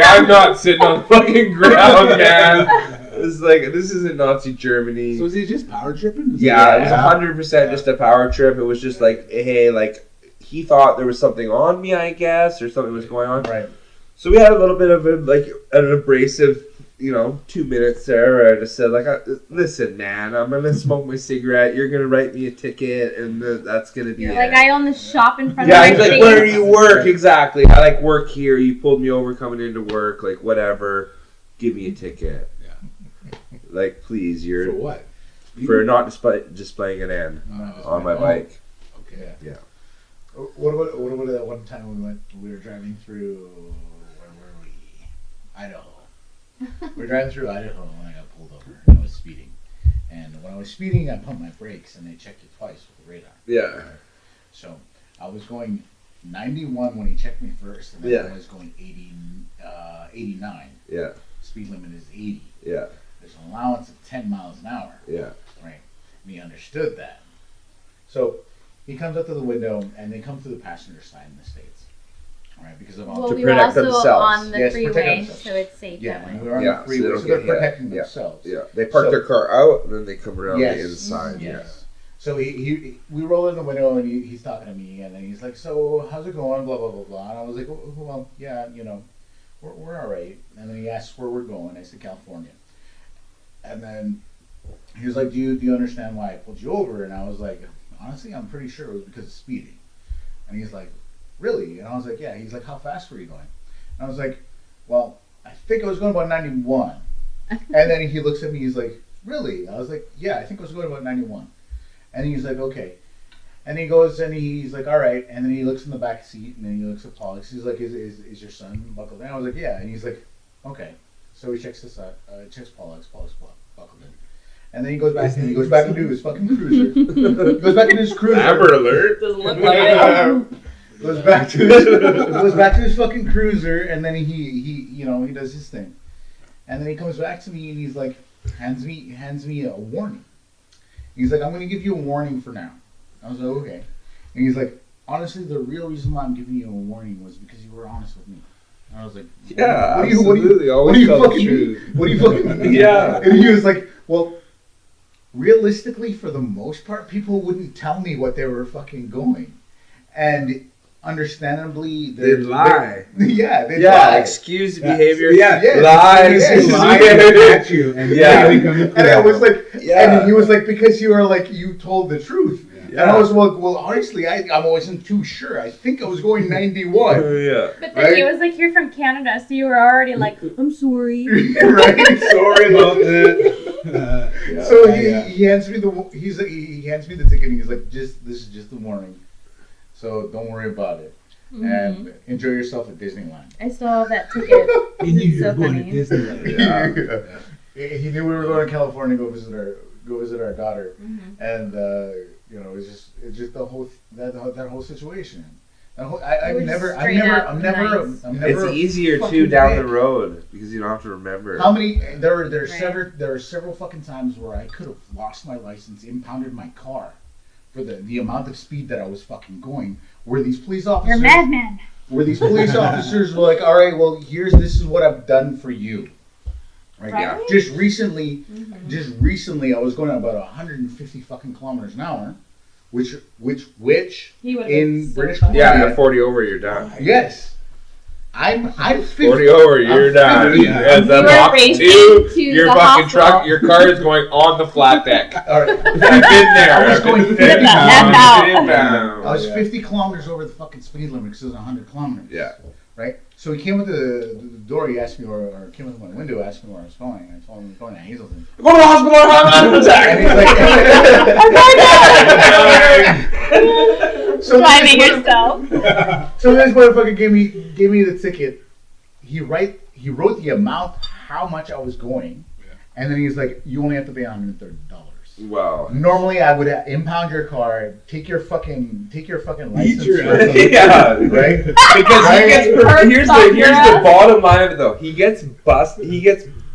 I'm not sitting on the fucking ground, man. It's like, this isn't Nazi Germany. So is he just power tripping? Yeah, it was 100% just a power trip. It was just like, hey, like, he thought there was something on me, I guess, or something was going on. Right. So we had a little bit of an abrasive, 2 minutes there where I just said, like, listen, man, I'm going to smoke my cigarette. You're going to write me a ticket, and that's going to be it. Like, I own the shop in front Yeah, of he's my like, face. where do you work? Exactly. I, like, work here. You pulled me over coming into work. Like, whatever. Give me a ticket. Like, please, For what? for not displaying an N on my bike. Okay. Yeah. What about that one time we were driving through, where were we? Idaho. We were driving through Idaho and I got pulled over and I was speeding. And when I was speeding, I pumped my brakes and they checked it twice with the radar. Yeah. So I was going 91 when he checked me first, and then I was going 89. Yeah. Speed limit is 80. Yeah. There's an allowance of 10 miles an hour. Yeah. Right. And he understood that. So he comes up to the window, and they come through the passenger side in the States. All right, because of all Well, To we were protect also themselves. on the Yes, protect freeway, themselves. so it's safe Yeah, that and way. we were on Yeah, the freeway, so so, they they're don't get hit. protecting Yeah. themselves. Yeah. They park So- their car out, and then they come around Yes. the inside. Yes. So we roll in the window and he's talking to me and then he's like, so how's it going? Blah blah blah blah. And I was like, well, yeah, we're all right. And then he asked where we're going. I said California. And then he was like, do you understand why I pulled you over? And I was like, honestly, I'm pretty sure it was because of speeding. And he's like, really? And I was like, yeah. He's like, how fast were you going? And I was like, well, I think I was going about 91. And then he looks at me. He's like, really? I was like, yeah, I think I was going about 91. And he's like, okay. And he goes and he's like, all right. And then he looks in the back seat and then he looks at Pollux. He's like, is your son buckled in? I was like, yeah. And he's like, okay. So he checks this out, checks Pollux buckled in. And then he goes back and he goes back into his fucking cruiser. He goes back into his cruiser. Amber alert. Doesn't look like it. Goes back to his fucking cruiser, and then he does his thing. And then he comes back to me and he's like, hands me a warning. He's like, I'm going to give you a warning for now. I was like, okay. And he's like, honestly, the real reason why I'm giving you a warning was because you were honest with me. And I was like, Yeah, what do absolutely. you Always tell the fucking truth. mean? What do you fucking mean? Yeah. And he was like, well, realistically, for the most part, people wouldn't tell me what they were fucking going. And understandably, They'd lie. Yeah, they'd Yeah, lie. excuse behavior. Yeah. Lies. Yes. Lie at you, and Yeah. And I was like, Yeah. and he was like, because you were like, you told the truth. Yeah. And I was like, well, honestly, I wasn't too sure. I think I was going 91. Yeah. But then he was like, you're from Canada, so you were already like, I'm sorry. Right? Sorry about that. So he hands me he hands me the ticket and he's like, this is just a warning. So don't worry about it. And enjoy yourself at Disneyland. I still have that ticket. He knew It's you were so going funny. to Disneyland. He knew we were going to California to go visit our daughter, and it's just the whole that whole situation. I'm never. It's easier too down the road because you don't have to remember. How many? There are Right. several fucking times where I could have lost my license, impounded my car, for the amount of speed that I was fucking going. Where these police officers, You're a madman. where these police officers were like, all right, well, this is what I've done for you. Right? Right. Just recently, I was going at about 150 fucking kilometers an hour, which He would have in been so British funny. Yeah, Columbia, at 40 over, you're done. yes, I'm 50. 40 over, you're I'm done. 50. As the You were Mach racing 2, to your the fucking hospital. truck, your car is going on the flat deck. All right. I've been there. I was I've been going 50 50 miles. pounds. I was 50 kilometers over the fucking speed limit because it was 100 kilometers. Yeah. Right? So he came with the door, he asked me, or came with my window, asked me where I was going. I told him I was going to Hazelton. Go to the hospital, I'm having an And he's like, so Driving this yourself. So this motherfucker gave me the ticket. He wrote the amount, how much I was going, and then he's like, you only have to pay $130. Wow. Normally, I would impound your car, take your fucking license, your or something, Yeah. right? Because he gets here's the bottom line of it though. He gets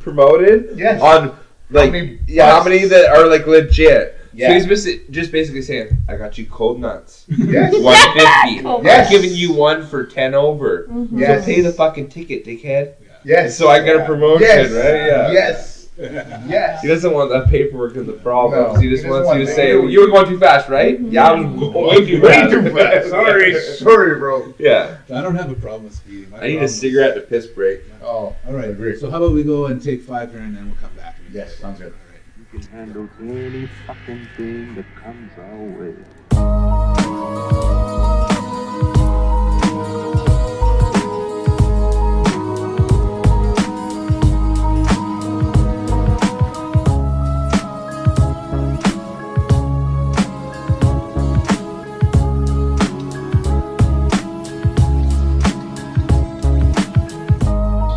promoted Yes. on like many how many that are like legit. Yeah. So he's just basically saying, I got you cold nuts. Yes. 150. Cold Yes. I'm giving you one for 10 over. Mhm. Yes. So pay the fucking ticket, dickhead. Yes. So I get a promotion, Yes. right? Yeah. Yes. Yes. He doesn't want that paperwork in the problems. No, he just he wants doesn't you to want say, paperwork. you were going too fast, right? Yeah, I'm going way too fast. Way too fast. Sorry, bro. Yeah. I don't have a problem with speeding. I need a cigarette to piss break. Oh, All right. Agree. So how about we go and take 5 here and then we'll come back. Yes, sounds good. All right. You can handle any fucking thing that comes our way.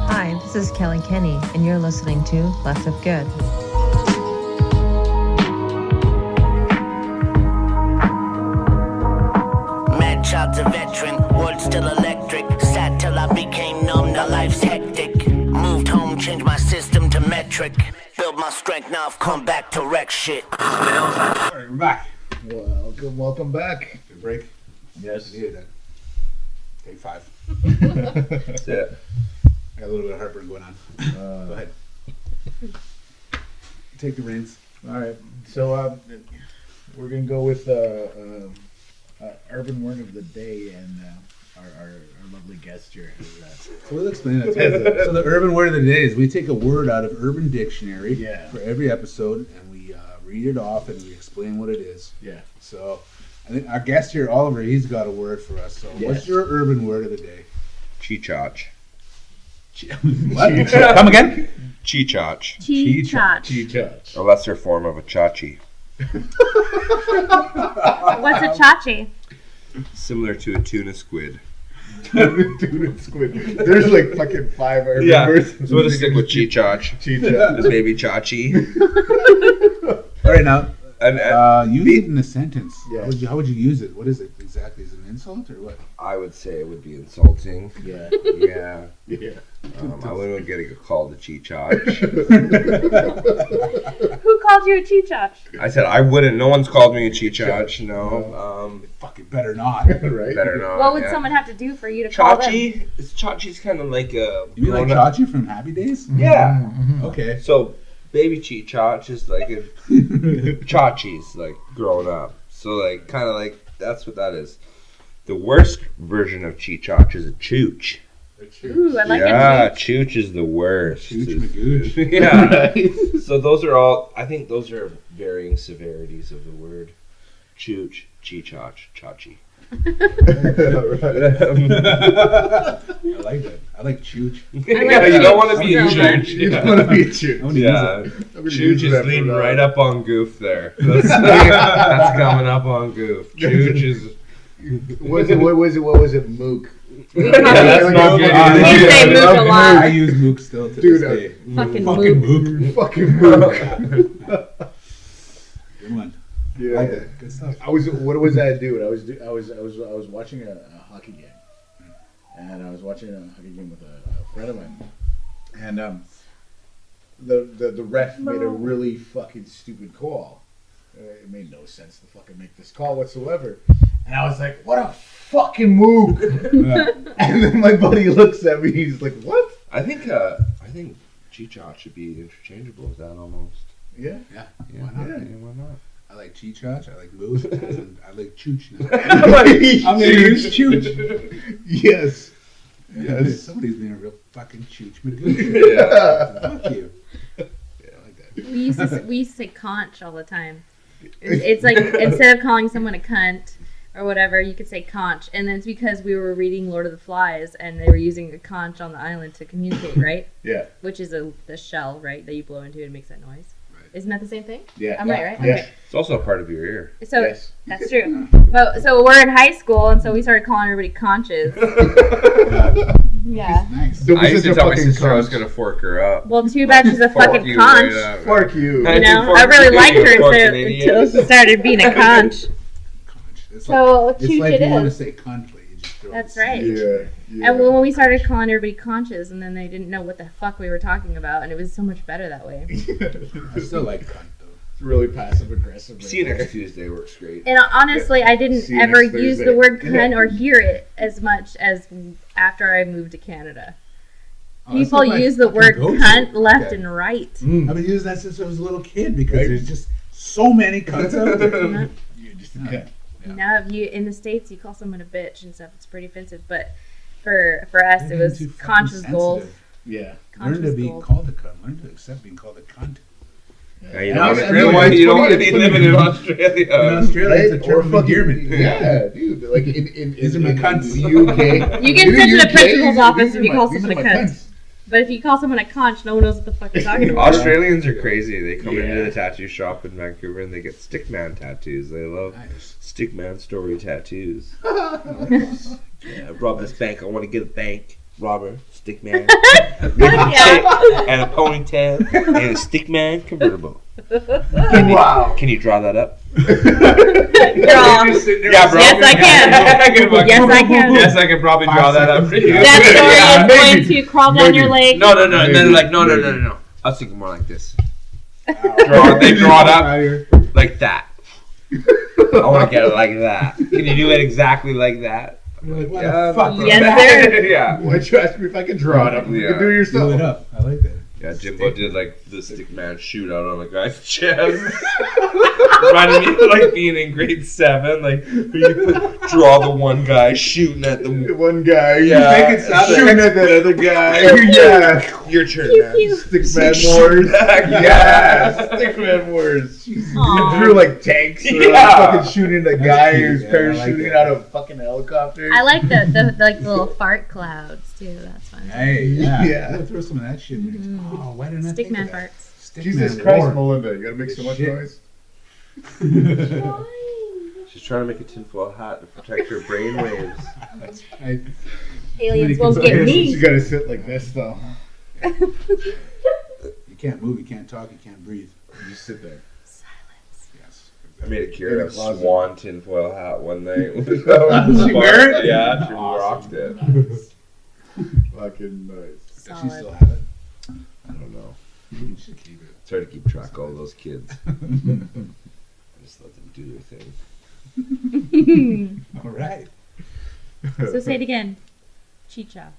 Hi, this is Kelly Kenny, and you're listening to Left of Good. Mad child to veteran, world still electric. Sat till I became numb, now life's hectic. Moved home, changed my system to metric. Build my strength, now I've come back to wreck shit. All right, we're back. Welcome back. Good break. Yes. Needed that. Take 5. That's it. I got a little bit of heartburn going on. Go ahead. Take the reins. All right. So we're gonna go with urban word of the day, and our lovely guest here has So we'll explain that. So the urban word of the day is we take a word out of Urban Dictionary Yeah. for every episode, and we read it off and we explain what it is. Yeah. So I think our guest here, Oliver, he's got a word for us. So Yes. what's your urban word of the day? Cheechach. What? Come again? Cheechach. Cheechach. Cheechach. A lesser form of a chachi. What's a chachi? Similar to a tuna squid. Tuna squid. There's like fucking 5 urban words. So we'll just stick with Cheechach. Cheechach. This baby chachi. All right, now And use it in a sentence. Yeah. How would you use it? What is it exactly? Is it an insult or what? I would say it would be insulting. Yeah. Yeah. Yeah. I wouldn't get a call to Cheechach. Who called you a cheechach? I said I wouldn't. No one's called me a Cheechach. No. Fucking better not. Right. Better not. What would yeah. someone have to do for you to call them? Chachi? Chachi's kind of like a. You mean like grown-up- Chachi from Happy Days? Yeah. Okay. So baby Cheechach is like a Chachi's like grown up. So like kind of like that's what that is. The worst version of Cheechach is a Chooch. Ooh, I like Yeah, it. Chooch is the worst. Chooch Magooch. Yeah. So those are all. I think those are varying severities of the word. Chooch, Cheechach, Chachi. I like that. I like Chooch. Yeah, you don't want to be a Okay. Chooch. You don't want to be a Chooch. I wanna Yeah, use it. Chooch is leading right up on Goof there. That's coming up on Goof. Chooch is. What was it? Mook. Yeah, that's not good. We say mook a lot. I use Mook still to Dude, this day. Fucking Fucking mook. Mook. Fucking Mook. Good one. I Yeah. like that. Good stuff. What was I doing? I was watching a hockey game, and I was watching a hockey game with a friend of mine, and the ref made a really fucking stupid call. It made no sense to fucking make this call whatsoever, and I was like, "What a fucking mook!" And then my buddy looks at me, he's like, "What?" I think Cheechach should be interchangeable with that almost. Yeah. Yeah. Yeah, Why not? yeah, why not? I like Cheechach. I like Mook. And I like Chooch now. I'm gonna use Chooch. Yes. Yes. Somebody's being a real fucking Chooch Magooch. Yeah. Fuck you. Yeah, I like that. We used to say conch all the time. It's like instead of calling someone a cunt or whatever, you could say conch, and then it's because we were reading Lord of the Flies and they were using a conch on the island to communicate, right? Yeah. Which is the shell, right, that you blow into and it makes that noise. Right. Isn't that the same thing? Yeah. I'm right, right? Yeah. Okay. It's also a part of your ear. So Yes. that's true. But so we're in high school, and so we started calling everybody conches. Yeah. Nice. Don't be I used such to a tell my fucking sister I was cunt. gonna fork her up. Well, too bad she's a Fork fucking you conch. right up. Fuck you. You know, Fork I really you, liked her fucking until idiot. she started being a conch. Conch. It's So like, cute it's like it you want to is. say cunt, but you just throw That's the right. CH. Yeah. And when we started calling everybody conches, and then they didn't know what the fuck we were talking about, and it was so much better that way. I still like cunt though. really passive aggressive. See you next Tuesday works great. And honestly, I didn't See you ever next use the Thursday. word cunt or hear it as much as after I moved to Canada. Oh, that's People like my use the fucking word go-to. cunt left Okay. and right. I've been using that since I was a little kid because there's just so many cunts out there. You're just a cunt. Yeah. Now, if you in the States, you call someone a bitch and stuff, it's pretty offensive. But for us, They're it was getting too fucking conscious gold. sensitive. Yeah. Learn to Conscious be gold. called a cunt. Learn to accept being called a cunt. Yeah, you And don't, I you mean, want, it's you don't funny, want to be it's funny. living in Australia. In Australia, it's a Right? term of endearment. Yeah, dude. Like in These are my cunts. the UK. You can in send to the UK, principal's these office are if you my- call these someone are a my cunt. cunts. But if you call someone a conch, no one knows what the fuck you're talking about. Australians are crazy. They come into Yeah. the tattoo shop in Vancouver and they get stickman tattoos. They love Nice. stickman story tattoos. Yeah, I robbed this bank. I want to get a bank robber. Stickman. Yeah. And a ponytail and a stickman convertible. Wow. Can you draw that up? Draw. Yeah, bro. Yes, I can. Yes, I can. Yes, I can probably draw that up for you. That story maybe. is going to crawl down your leg. No. And then they're like, no. I was thinking more like this. They draw it up like that. I want to get it like that. Can you do it exactly like that? You're like, what Yeah, the fuck? bro. Yes, sir. Yeah. Why'd you ask me if I could draw it up? You Yeah. can do it yourself. Do it up. I like that. Yeah, Jimbo did like the stickman shootout on the guy's chest. Reminded me of like being in grade 7, like where you draw the one guy shooting at the One guy. Yeah. Make it sound shooting at that other guy. Yeah. your turn, man. Stickman Wars. Yeah. Stickman Wars. Aw. You drew like tanks. Or Yeah. fucking shooting the guy cute, who's yeah, I like parachuting that. out of a fucking helicopter. I like the like little fart clouds too. That's fun. Hey, yeah. Yeah. We'll throw some of that shit in there. Oh, why didn't I think Stickman of that? farts. Stickman Jesus Christ, War. Melinda. You gotta make so much Shit. noise. She's trying to make a tinfoil hat to protect her brain waves. That's right. Aliens Somebody won't can- get You me. gotta sit like this though. You can't move, you can't talk, you can't breathe. You just sit there. Yes. I made a In Kira the closet. swan tinfoil hat one night. Did she wear it? Yeah, she Awesome. rocked it. Fucking nice. Does she Solid. still have it? I don't know. You should keep it. It's hard to keep track of all those kids. I just let them do their thing. All right. So say it again. Chicha.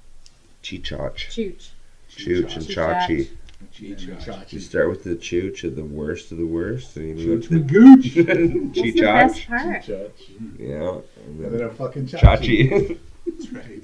Cheechach. Chooch. Chooch and Choochach. Chachi. Cheech. You start with the chooch of the worst of the worst, and you Chooch move Magooch. to That's the best Cheechach. part. Chach. Yeah. And then a fucking Chachi. Chachi. That's right.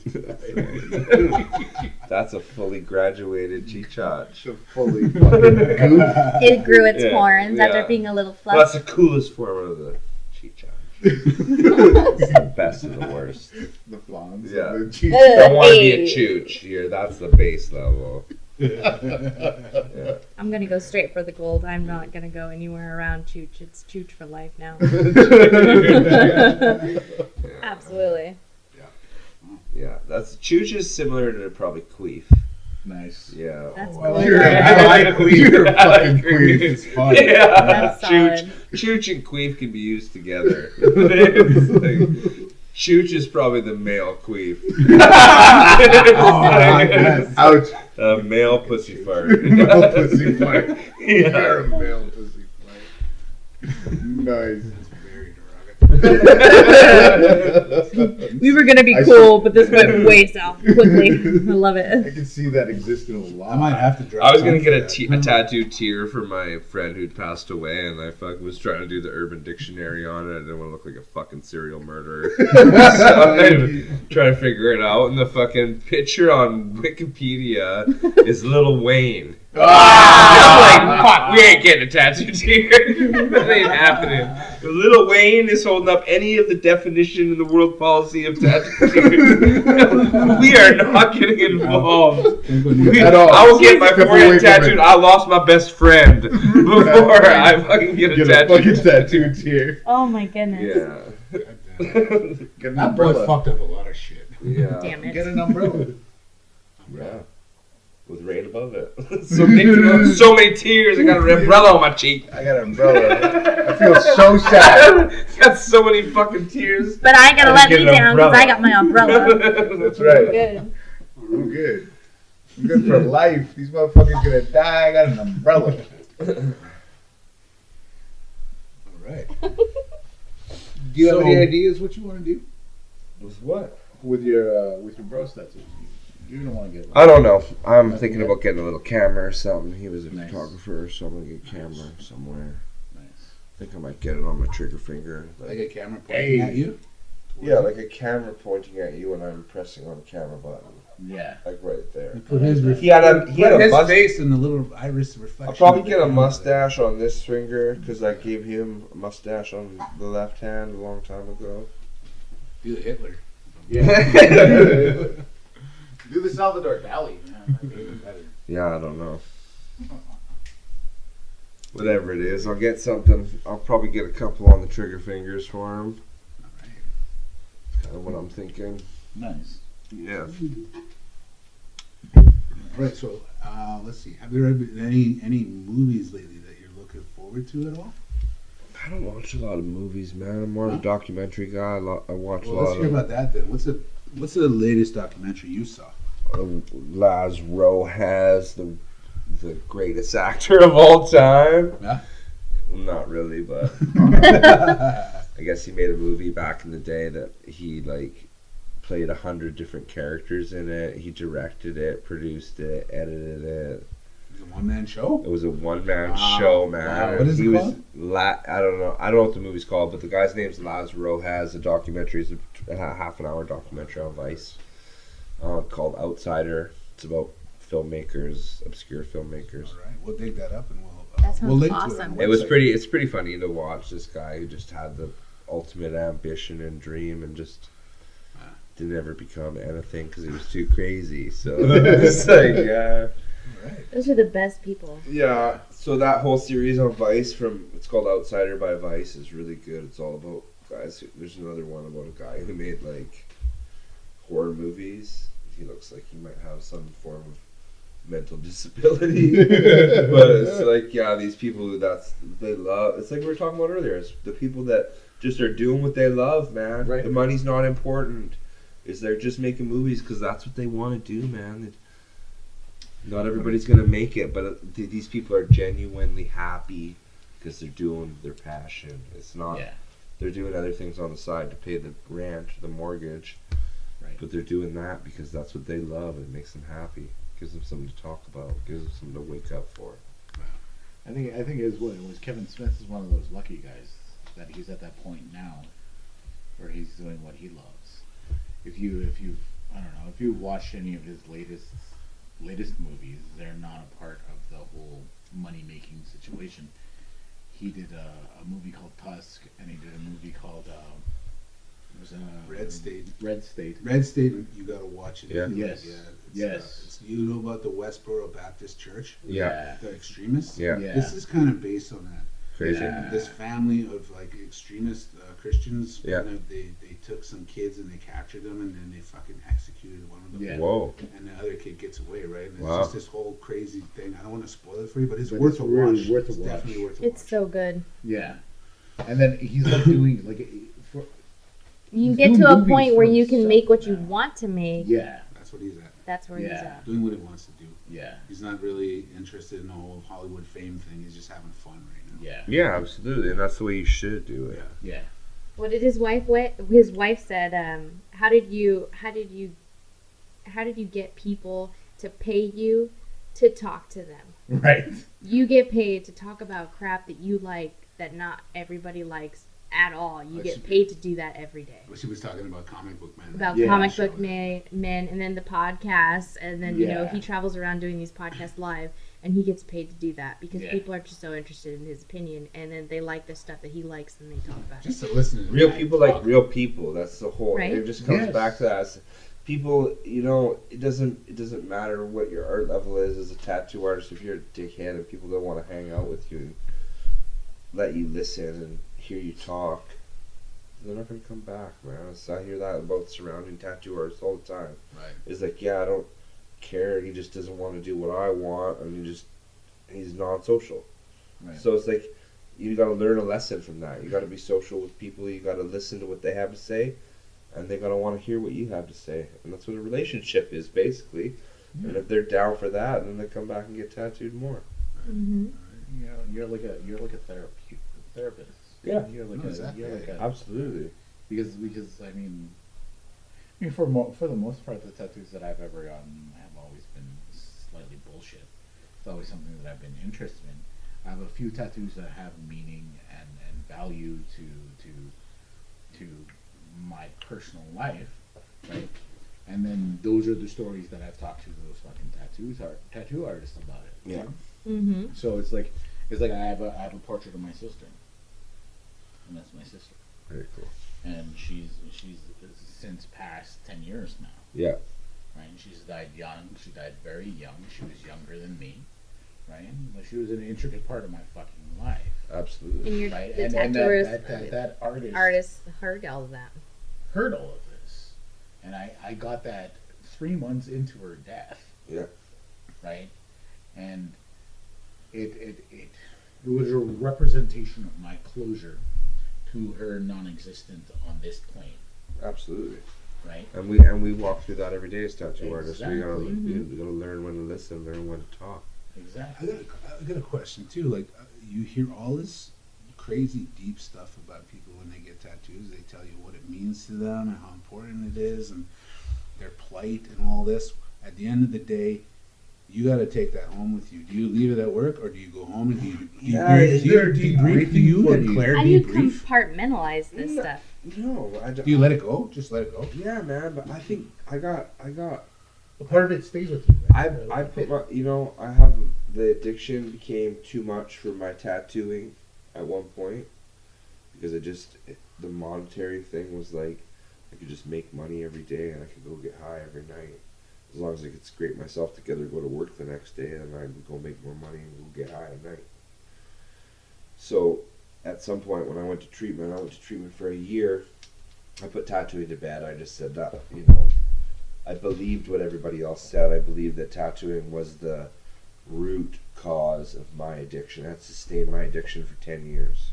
That's a fully graduated Cheechach. It's a fully fucking goof. It grew its Yeah, horns after yeah. being a little Well, that's fluff. the coolest form of the Cheechach. It's the best of the worst. The flans. Yeah. The cheese. Don't want to be a Hey. chooch here. That's the base level. I'm gonna go straight for the gold. I'm not gonna go anywhere around Chooch. It's Chooch for life now. Absolutely. Yeah, that's chooch is similar to probably queef. Nice. Yeah. That's Oh, cool. I You're, I like queef. You're a fucking Queef. queef. It's fun. Yeah, That's chooch, solid. chooch and queef can be used together. It's like, chooch is probably the male queef. Oh, I like that. Ouch. A male pussy fart. Male pussy fart. You're Yeah. a male pussy fart. Nice. Very derogatory. We were gonna be I cool, but this went way south quickly. I love I it. can see that existing a lot. I might have to drop I was gonna some get for a that. tattoo tear for my friend who'd passed away, and I fucking was trying to do the Urban Dictionary on it. I didn't want to look like a fucking serial murderer, so I'm trying to figure it out. And the fucking picture on Wikipedia is Lil Wayne. I'm like, fuck, we ain't getting a tattoo tear. That ain't happening. Lil Wayne is holding up any of the definition in the world policy of tattoo tears. We are not getting involved. Can't go near We- At all. I will get my Step away forehead from tattooed. it. I lost my best friend before I fucking get a Get a tattoo. fucking tattoo here. Oh my goodness. Yeah. Get an That boy umbrella. fucked up a lot of shit. Yeah. Damn it. Get an umbrella. Yeah. With rain above it. so many tears. I got an umbrella on my cheek. I got an umbrella. I feel so sad. Got so many fucking tears. But I ain't gonna I let get me an down because umbrella. I got my umbrella. That's right. Good. I'm good. I'm good for life. These motherfuckers gonna die. I got an umbrella. right. Do you have any ideas what you want to do With what? with your bros tattoo? You're gonna want to get. I don't know. I'm thinking about getting a little camera or something. He was a Nice. photographer, so I'm gonna get a camera somewhere. Nice. I think I might get it on my trigger finger. like a camera pointing at you? Yeah, like a camera pointing at you and I'm pressing on the camera button. Yeah. Like right there. Put his He had a his must- face in the little iris reflection. I'll probably of the get a camera. mustache on this finger because I gave him a mustache on the left hand a long time ago. Do the Hitler. Yeah. Do the Salvador Dali. Yeah, might be even better. Yeah, I don't know. Whatever it is, I'll get something. I'll probably get a couple on the trigger fingers for him. Alright. Kind of what I'm thinking. Nice. Yeah. Right, so let's see. Have there been any movies lately that you're looking forward to at all? I don't watch a lot of movies, man. I'm more of a documentary guy. I watch a Well, let's lot hear of about that then. What's the latest documentary you saw? Laz Rojas, the greatest actor of all time. Yeah. Well, not really, but I guess he made a movie back in the day that he like played 100 different characters in it. He directed it, produced it, edited it. It's a one-man show? It was a one-man Wow. show, man. Wow. What is it He was called? I don't know what the movie's called, but the guy's name's Laz Rojas. The documentary is a half-an-hour documentary on Vice called Outsider. It's about filmmakers, obscure filmmakers. All right, we'll dig that up and That sounds we'll link to it. awesome. on the It was website. it's pretty funny to watch this guy who just had the ultimate ambition and dream and just didn't ever become anything because he was too crazy. So it's like, yeah. All right. Those are the best people. Yeah, so that whole series on Vice it's called Outsider by Vice is really good. It's all about guys. There's another one about a guy who made like horror movies. He looks like he might have some form of mental disability. But it's like, yeah, these people who they love. It's like we were talking about earlier. It's the people that just are doing what they love, man. Right. The money's not important. They're just making movies because that's what they want to do, man. Not everybody's gonna make it, but these people are genuinely happy because they're doing their passion. It's not. Yeah. They're doing other things on the side to pay the rent, the mortgage. Right. But they're doing that because that's what they love and it makes them happy. Gives them something to talk about. Gives them something to wake up for. I think it was Kevin Smith is one of those lucky guys that he's at that point now where he's doing what he loves. If you I don't know, if you watch any of his latest movies, they're not a part of the whole money making situation. He did a movie called Tusk, and he did a movie called it was Red State. Red State. Red State, you got to watch it. Yeah. Yes. Yes. You know about the Westboro Baptist Church? Yeah. The extremists? Yeah. Yeah. This is kind of based on that. Crazy. Yeah. This family of like extremist Christians, Yeah. kind of, they took some kids and they captured them and then they fucking executed one of them. Yeah. Whoa. And the other kid gets away, right? And it's Wow. just this whole crazy thing. I don't want to spoil it for you, but it's But worth it's a really watch. worth a It's watch. definitely worth a It's watch. so good. Yeah. And then he's like doing like for You He's get doing to a movies point for where you can himself make what you now. want to make. yeah. That's what he's at. That's where he's Yeah. at. Doing what he wants to do. Yeah. He's not really interested in the whole Hollywood fame thing. He's just having fun right now. Yeah. Yeah, absolutely. And that's the way you should do it. Yeah. What did his wife said? How did you get people to pay you to talk to them? Right. You get paid to talk about crap that you like that not everybody likes at all. You get paid to do that every day. But she was talking about comic book men. About Yeah. comic book men, and then the podcasts, and then Yeah. he travels around doing these podcasts live, and he gets paid to do that because Yeah. people are just so interested in his opinion, and then they like the stuff that he likes, and they talk about Just it. to listen to Real him. people like real people. That's the whole. Right. It just comes Yes. back to that. It's- people, it doesn't matter what your art level is as a tattoo artist. If you're a dickhead and people don't want to hang out with you and let you listen and hear you talk, they're not gonna come back, man. So I hear that about surrounding tattoo artists all the time. Right. It's like, yeah, I don't care. He just doesn't want to do what I want, and he's non-social. Right. So it's like you got to learn a lesson from that. You got to be social with people. You got to listen to what they have to say, and they got to want to hear what you have to say. And that's what a relationship is, basically. And if they're down for that, then they come back and get tattooed more. Mm-hmm. You're like a therapist. Yeah. You're like No, exactly. you're like a, Absolutely. because I mean for the most part, the tattoos that I've ever gotten have always been slightly bullshit. It's always something that I've been interested in. I have a few tattoos that have meaning and value to my personal life, right? And then those are the stories that I've talked to those fucking tattoo artists about it. Yeah. Mm-hmm. So it's like I have a portrait of my sister, and that's my sister, Very cool. and she's since passed 10 years now. Yeah. Right? And she's died young. She died very young. She was younger than me, right? But she was an intricate part of my fucking life, Absolutely. And you're right? the And tattooers, that artists heard all of that. heard all of this, and I got that 3 months into her death. Yeah. Right, and it was a representation of my closure to her non-existent on this plane. Absolutely. Right. And we walk through that every day as tattoo artists. We gotta Exactly. we gotta learn when to listen, learn when to talk. Exactly. I got a question too. Like, you hear all this crazy deep stuff about people when they get tattoos. They tell you what it means to them and how important it is and their plight and all this. At the end of the day, you got to take that home with you. Do you leave it at work or do you go home and do you debrief? Do you declare How do you debrief? compartmentalize this stuff? No, I don't. Do you let it go? Just let it go. Yeah, man. But I think I got. A part of it stays with you. Right? I put my. I have the addiction became too much for my tattooing at one point because the monetary thing was like I could just make money every day and I could go get high every night. As long as I could scrape myself together, go to work the next day, and I would go make more money and go get high at night. So, at some point when I went to treatment for a year. I put tattooing to bed. I just said that, I believed what everybody else said. I believed that tattooing was the root cause of my addiction. That sustained my addiction for 10 years.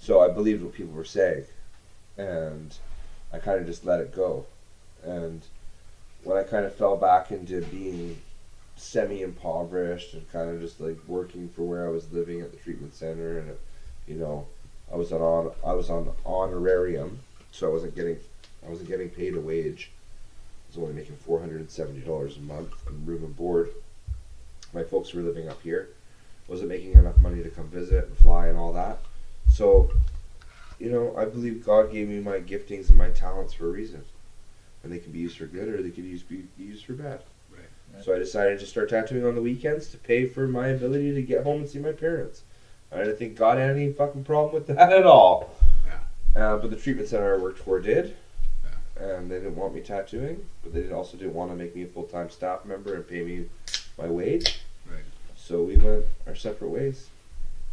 So I believed what people were saying, and I kind of just let it go. And when I kind of fell back into being semi-impoverished and kind of just like working for where I was living at the treatment center, and I was on honorarium, so I wasn't getting paid a wage. I was only making $470 a month in room and board. My folks were living up here. Wasn't making enough money to come visit and fly and all that. So, I believe God gave me my giftings and my talents for a reason. And they can be used for good or they can be used for bad. Right. So I decided to start tattooing on the weekends to pay for my ability to get home and see my parents. I didn't think God had any fucking problem with that at all. Yeah. But the treatment center I worked for did. Yeah. And they didn't want me tattooing, but they also didn't want to make me a full-time staff member and pay me my wage. Right. So we went our separate ways.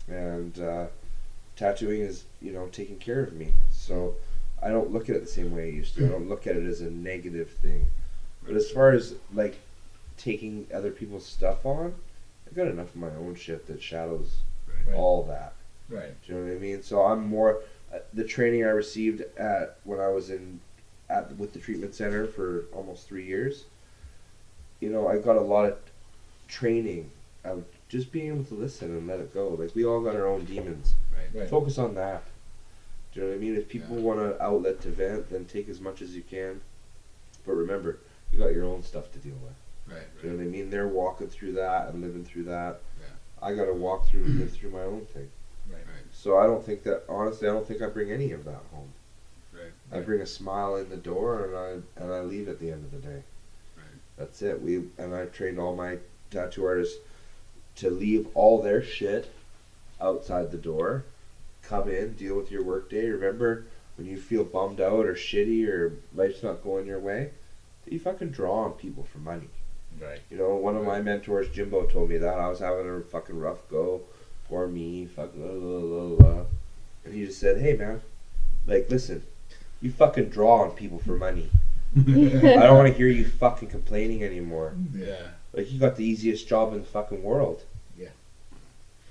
And tattooing is, taking care of me. So I don't look at it the same way I used to. I don't look at it as a negative thing. But as far as, like, taking other people's stuff on, I've got enough of my own shit that shadows all that. Right. Do you know what I mean? So I'm more... the training I received when I was with the treatment center for almost 3 years, I got a lot of training of just being able to listen and let it go. Like, we all got our own demons. Right. Focus on that. Do you know what I mean? If people want an outlet to vent, then take as much as you can. But remember, you got your own stuff to deal with. Right. Do you know what I mean? They're walking through that and living through that. Yeah. I got to walk through and live through my own thing. Right. So I don't think I bring any of that home. Right. I bring a smile in the door and I leave at the end of the day. Right. That's it. I've trained all my tattoo artists to leave all their shit outside the door. Come in, deal with your work day. Remember, when you feel bummed out or shitty or life's not going your way, you fucking draw on people for money. Right. One of my mentors, Jimbo, told me that. I was having a fucking rough go. Poor me, fucking and he just said, hey man, like, listen, you fucking draw on people for money. I don't want to hear you fucking complaining anymore. Yeah. Like, you got the easiest job in the fucking world. Yeah.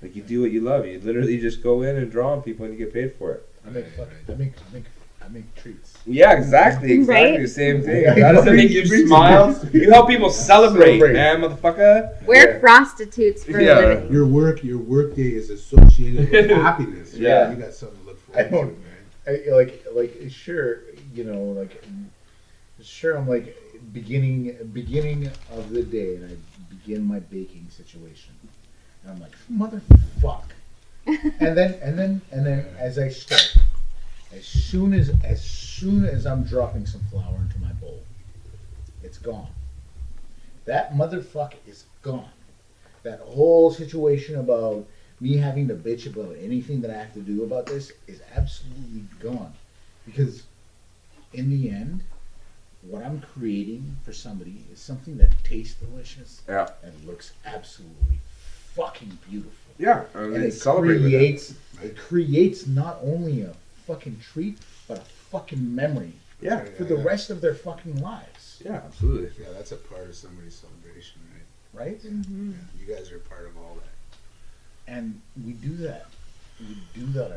Like, you do what you love. You literally just go in and draw on people and you get paid for it. I make treats. Yeah, exactly Right? the same thing. That doesn't make you smile. You help people celebrate, man, motherfucker. We're prostitutes for a living. Your work day is associated with happiness. Yeah. You got something to look I don't. Like sure, you know, like sure. I'm like beginning of the day, and I begin my baking situation, and I'm like motherfuck, and then as I start, as soon as I'm dropping some flour into my bowl, it's gone. That motherfucker is gone. That whole situation about me having to bitch about anything that I have to do about this is absolutely gone. Because in the end, what I'm creating for somebody is something that tastes delicious Yeah. and looks absolutely fucking beautiful. Yeah, And it creates not only a fucking treat, but a fucking memory for the rest of their fucking lives. Yeah, absolutely. Yeah, that's a part of somebody's celebration, right? Right? Mm-hmm. Yeah, you guys are part of all that. And we do that. We do that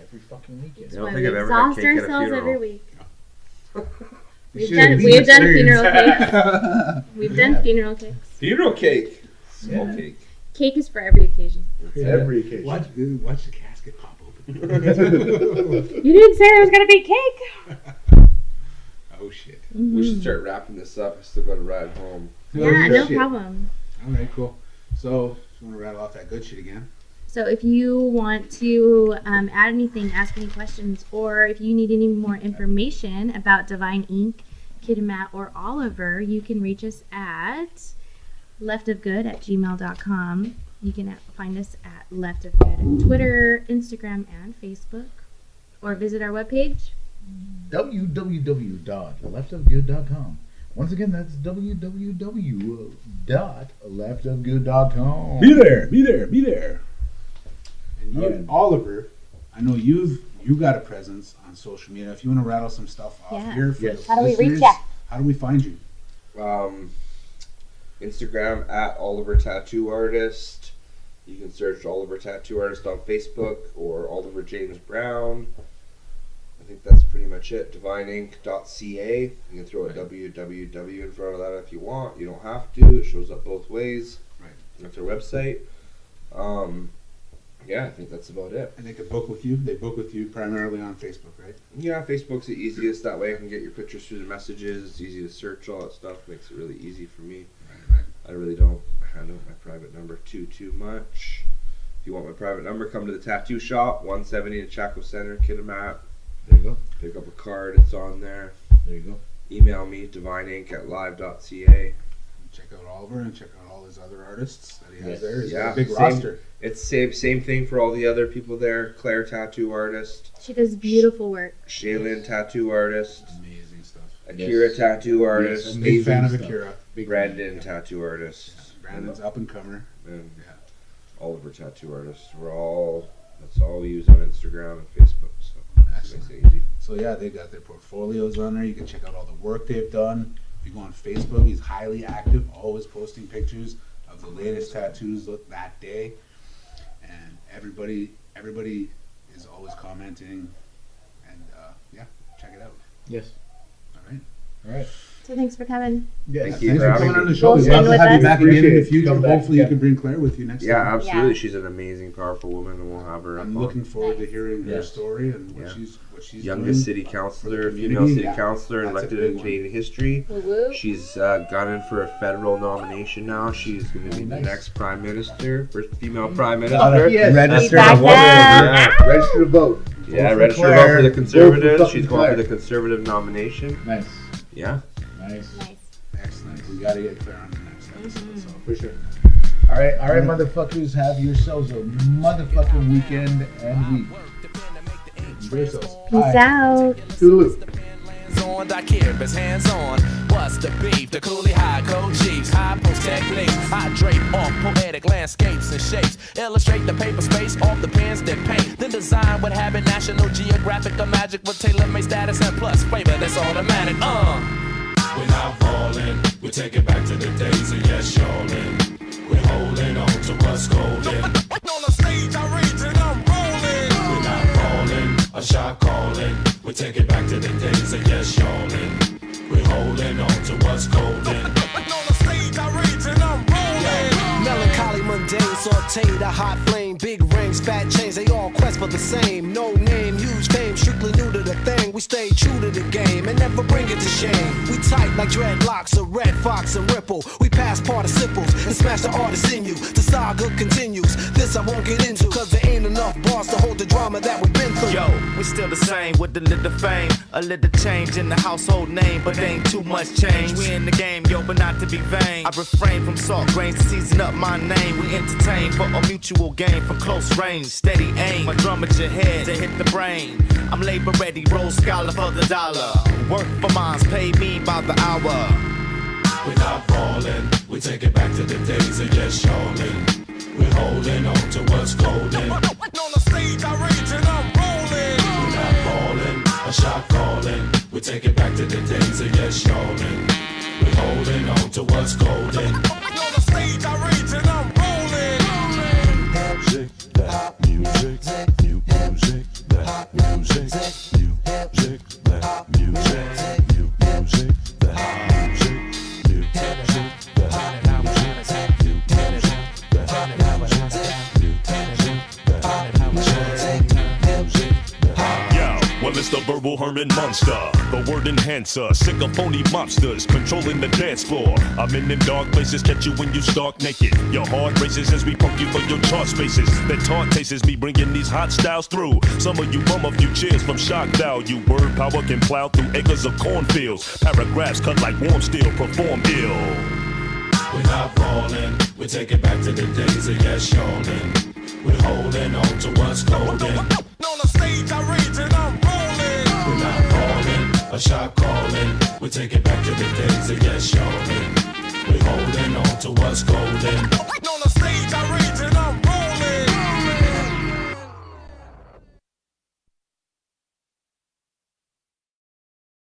every fucking weekend. I don't Why think we I've ever had exhaust cake at a ourselves funeral. every week. You We've done funeral cakes. We've done Yeah. funeral cakes. Funeral cake. Small Yeah. cake. Cake is for every occasion. Every occasion. Watch the casket pop open. You didn't say there was gonna be cake. Oh shit. We should start wrapping this up. I still got to ride home. Yeah, no shit. problem. All right, cool. So, just want to rattle off that good shit again. So if you want to add anything, ask any questions, or if you need any more information about Divine Ink, Kid and Matt, or Oliver, you can reach us at leftofgood@gmail.com. You can find us at Left of Good on Twitter, Instagram, and Facebook, or visit our webpage. www.leftofgood.com. Once again, that's www.leftofgood.com. Be there. And you, Alright. Oliver, I know you got a presence on social media. If you want to rattle some stuff off Yeah. here for Yes. the How do we reach listeners, ya? How do we find you? Instagram at Oliver Tattoo Artist. You can search Oliver Tattoo Artist on Facebook or Oliver James Brown. I think that's pretty much it. DivineInk.ca. You can throw a www in front of that if you want. You don't have to. It shows up both ways. Right. That's our website. Yeah, I think that's about it. And they could book with you. They book with you primarily on Facebook, right? Yeah, Facebook's the easiest. That way I can get your pictures through the messages. It's easy to search all that stuff. Makes it really easy for me. Right. I really don't handle my private number too much. If you want my private number, come to the tattoo shop, 170 in Chaco Center, Kitimat. There you go. Pick up a card, it's on there. There you go. Email me, divineink@live.ca. Check out Oliver and check out all his other artists that he has Yes. there. He's Yeah, got a big same. roster. It's same thing for all the other people there. Claire, tattoo artist. She does beautiful work. Shaylin, tattoo artist. Amazing stuff. Akira, Yes. tattoo artist. Yes. Big fan of stuff. Akira. Big Brandon, fan. tattoo artist. Brandon's up and comer. And Yeah. Oliver, tattoo artist. That's all we use on Instagram and Facebook. So it makes Excellent. it easy. So yeah, they've got their portfolios on there. You can check out all the work they've done. If you go on Facebook, he's highly active, always posting pictures of the latest tattoos that day. And everybody is always commenting. And yeah, check it out. Yes. All right. All right. So thanks for coming. Yeah. Thank you Thanks for for having coming on me. the show. We'd Spend love to with have you us. back again in the Appreciate it. future. Come back, Hopefully yeah. you can bring Claire with you next Yeah, time. absolutely. She's an amazing, powerful woman, and we'll have her up I'm on. looking forward to hearing her Yes. story and what Yeah. she's Youngest doing. city councilor, the female community. city Yeah. councilor, That's a elected big in one. Canadian history. Woo woo. She's gunning for a federal nomination now. She's going to be the nice. next prime minister, first female prime Oh, minister. yes. Register Back to vote. that. Yeah, Register to vote. yeah, for register to vote Claire. for the Vote for Conservatives. fucking She's going for Claire. the Conservative nomination. Nice. Yeah. Nice. Nice. Excellent. We got to get Claire on the next episode. So. For sure. All right, motherfuckers. Have yourselves a motherfucking weekend and week. Enjoy yourselves. Peace out. Toodaloo. On the Kirby's hands on. What's the beef? The coolie high code chiefs, high post techniques. I drape off poetic landscapes and shapes. Illustrate the paper space off the pens that paint. Then design what habit National Geographic or magic with tailor-made status and plus flavor that's automatic. We're not falling, we take it back to the days of yes, y'allin'. We're holding on to what's golden. On the stage I rage and I'm rolling. We're not falling, a shot calling. We take it back to the days of yes, y'allin'. We're holding on to what's golden. On the stage I rage and I'm rolling. Melancholy, mundane, sauteed, a hot flame, big rings, fat chains, they all quest for never the same. No name, huge fame, strictly new to the thing. We stay true to the game and never bring it to shame. We tight like dreadlocks, a red fox and ripple. We pass participles and smash the artist in you. The saga continues. This I won't get into, cause there ain't enough bars to hold the drama that we've been through. Yo, we still the same with a little fame, a little change in the household name, but ain't too much change. We in the game, yo, but not to be vain. I refrain from salt grains to season up my name. We entertain for a mutual gain from close range, steady aim. My drum at your head to hit the brain. I'm labor ready, roll scholar for the dollar. Work for mines, pay me by the hour. We're not falling, we take it back to the days of yes, y'allin'. We're holding on to what's golden. On the stage, I rage and I'm rolling. We're not falling, a shot calling. We take it back to the days of yes, y'allin'. We're holding on to what's golden. On the stage, I rage and I'm rolling. Music, that music, new music, that music, new music, that music, new music, that music, new music, well, it's the verbal Herman monster, the word enhancer, sick of phony mobsters controlling the dance floor. I'm in them dark places, catch you when you stark naked. Your heart races as we pump you for your chart spaces. That taunt tastes me bringing these hot styles through. Some of you bum a few cheers from shock value. Word power can plow through acres of cornfields. Paragraphs cut like warm steel, perform ill. We're not falling, we take it back to the days of yes, y'allin'. We're holding on to what's golden. On the stage, I rage and I'm rolling. We're not falling, a shot calling. We take it back to the days of yes, y'allin'. We're holding on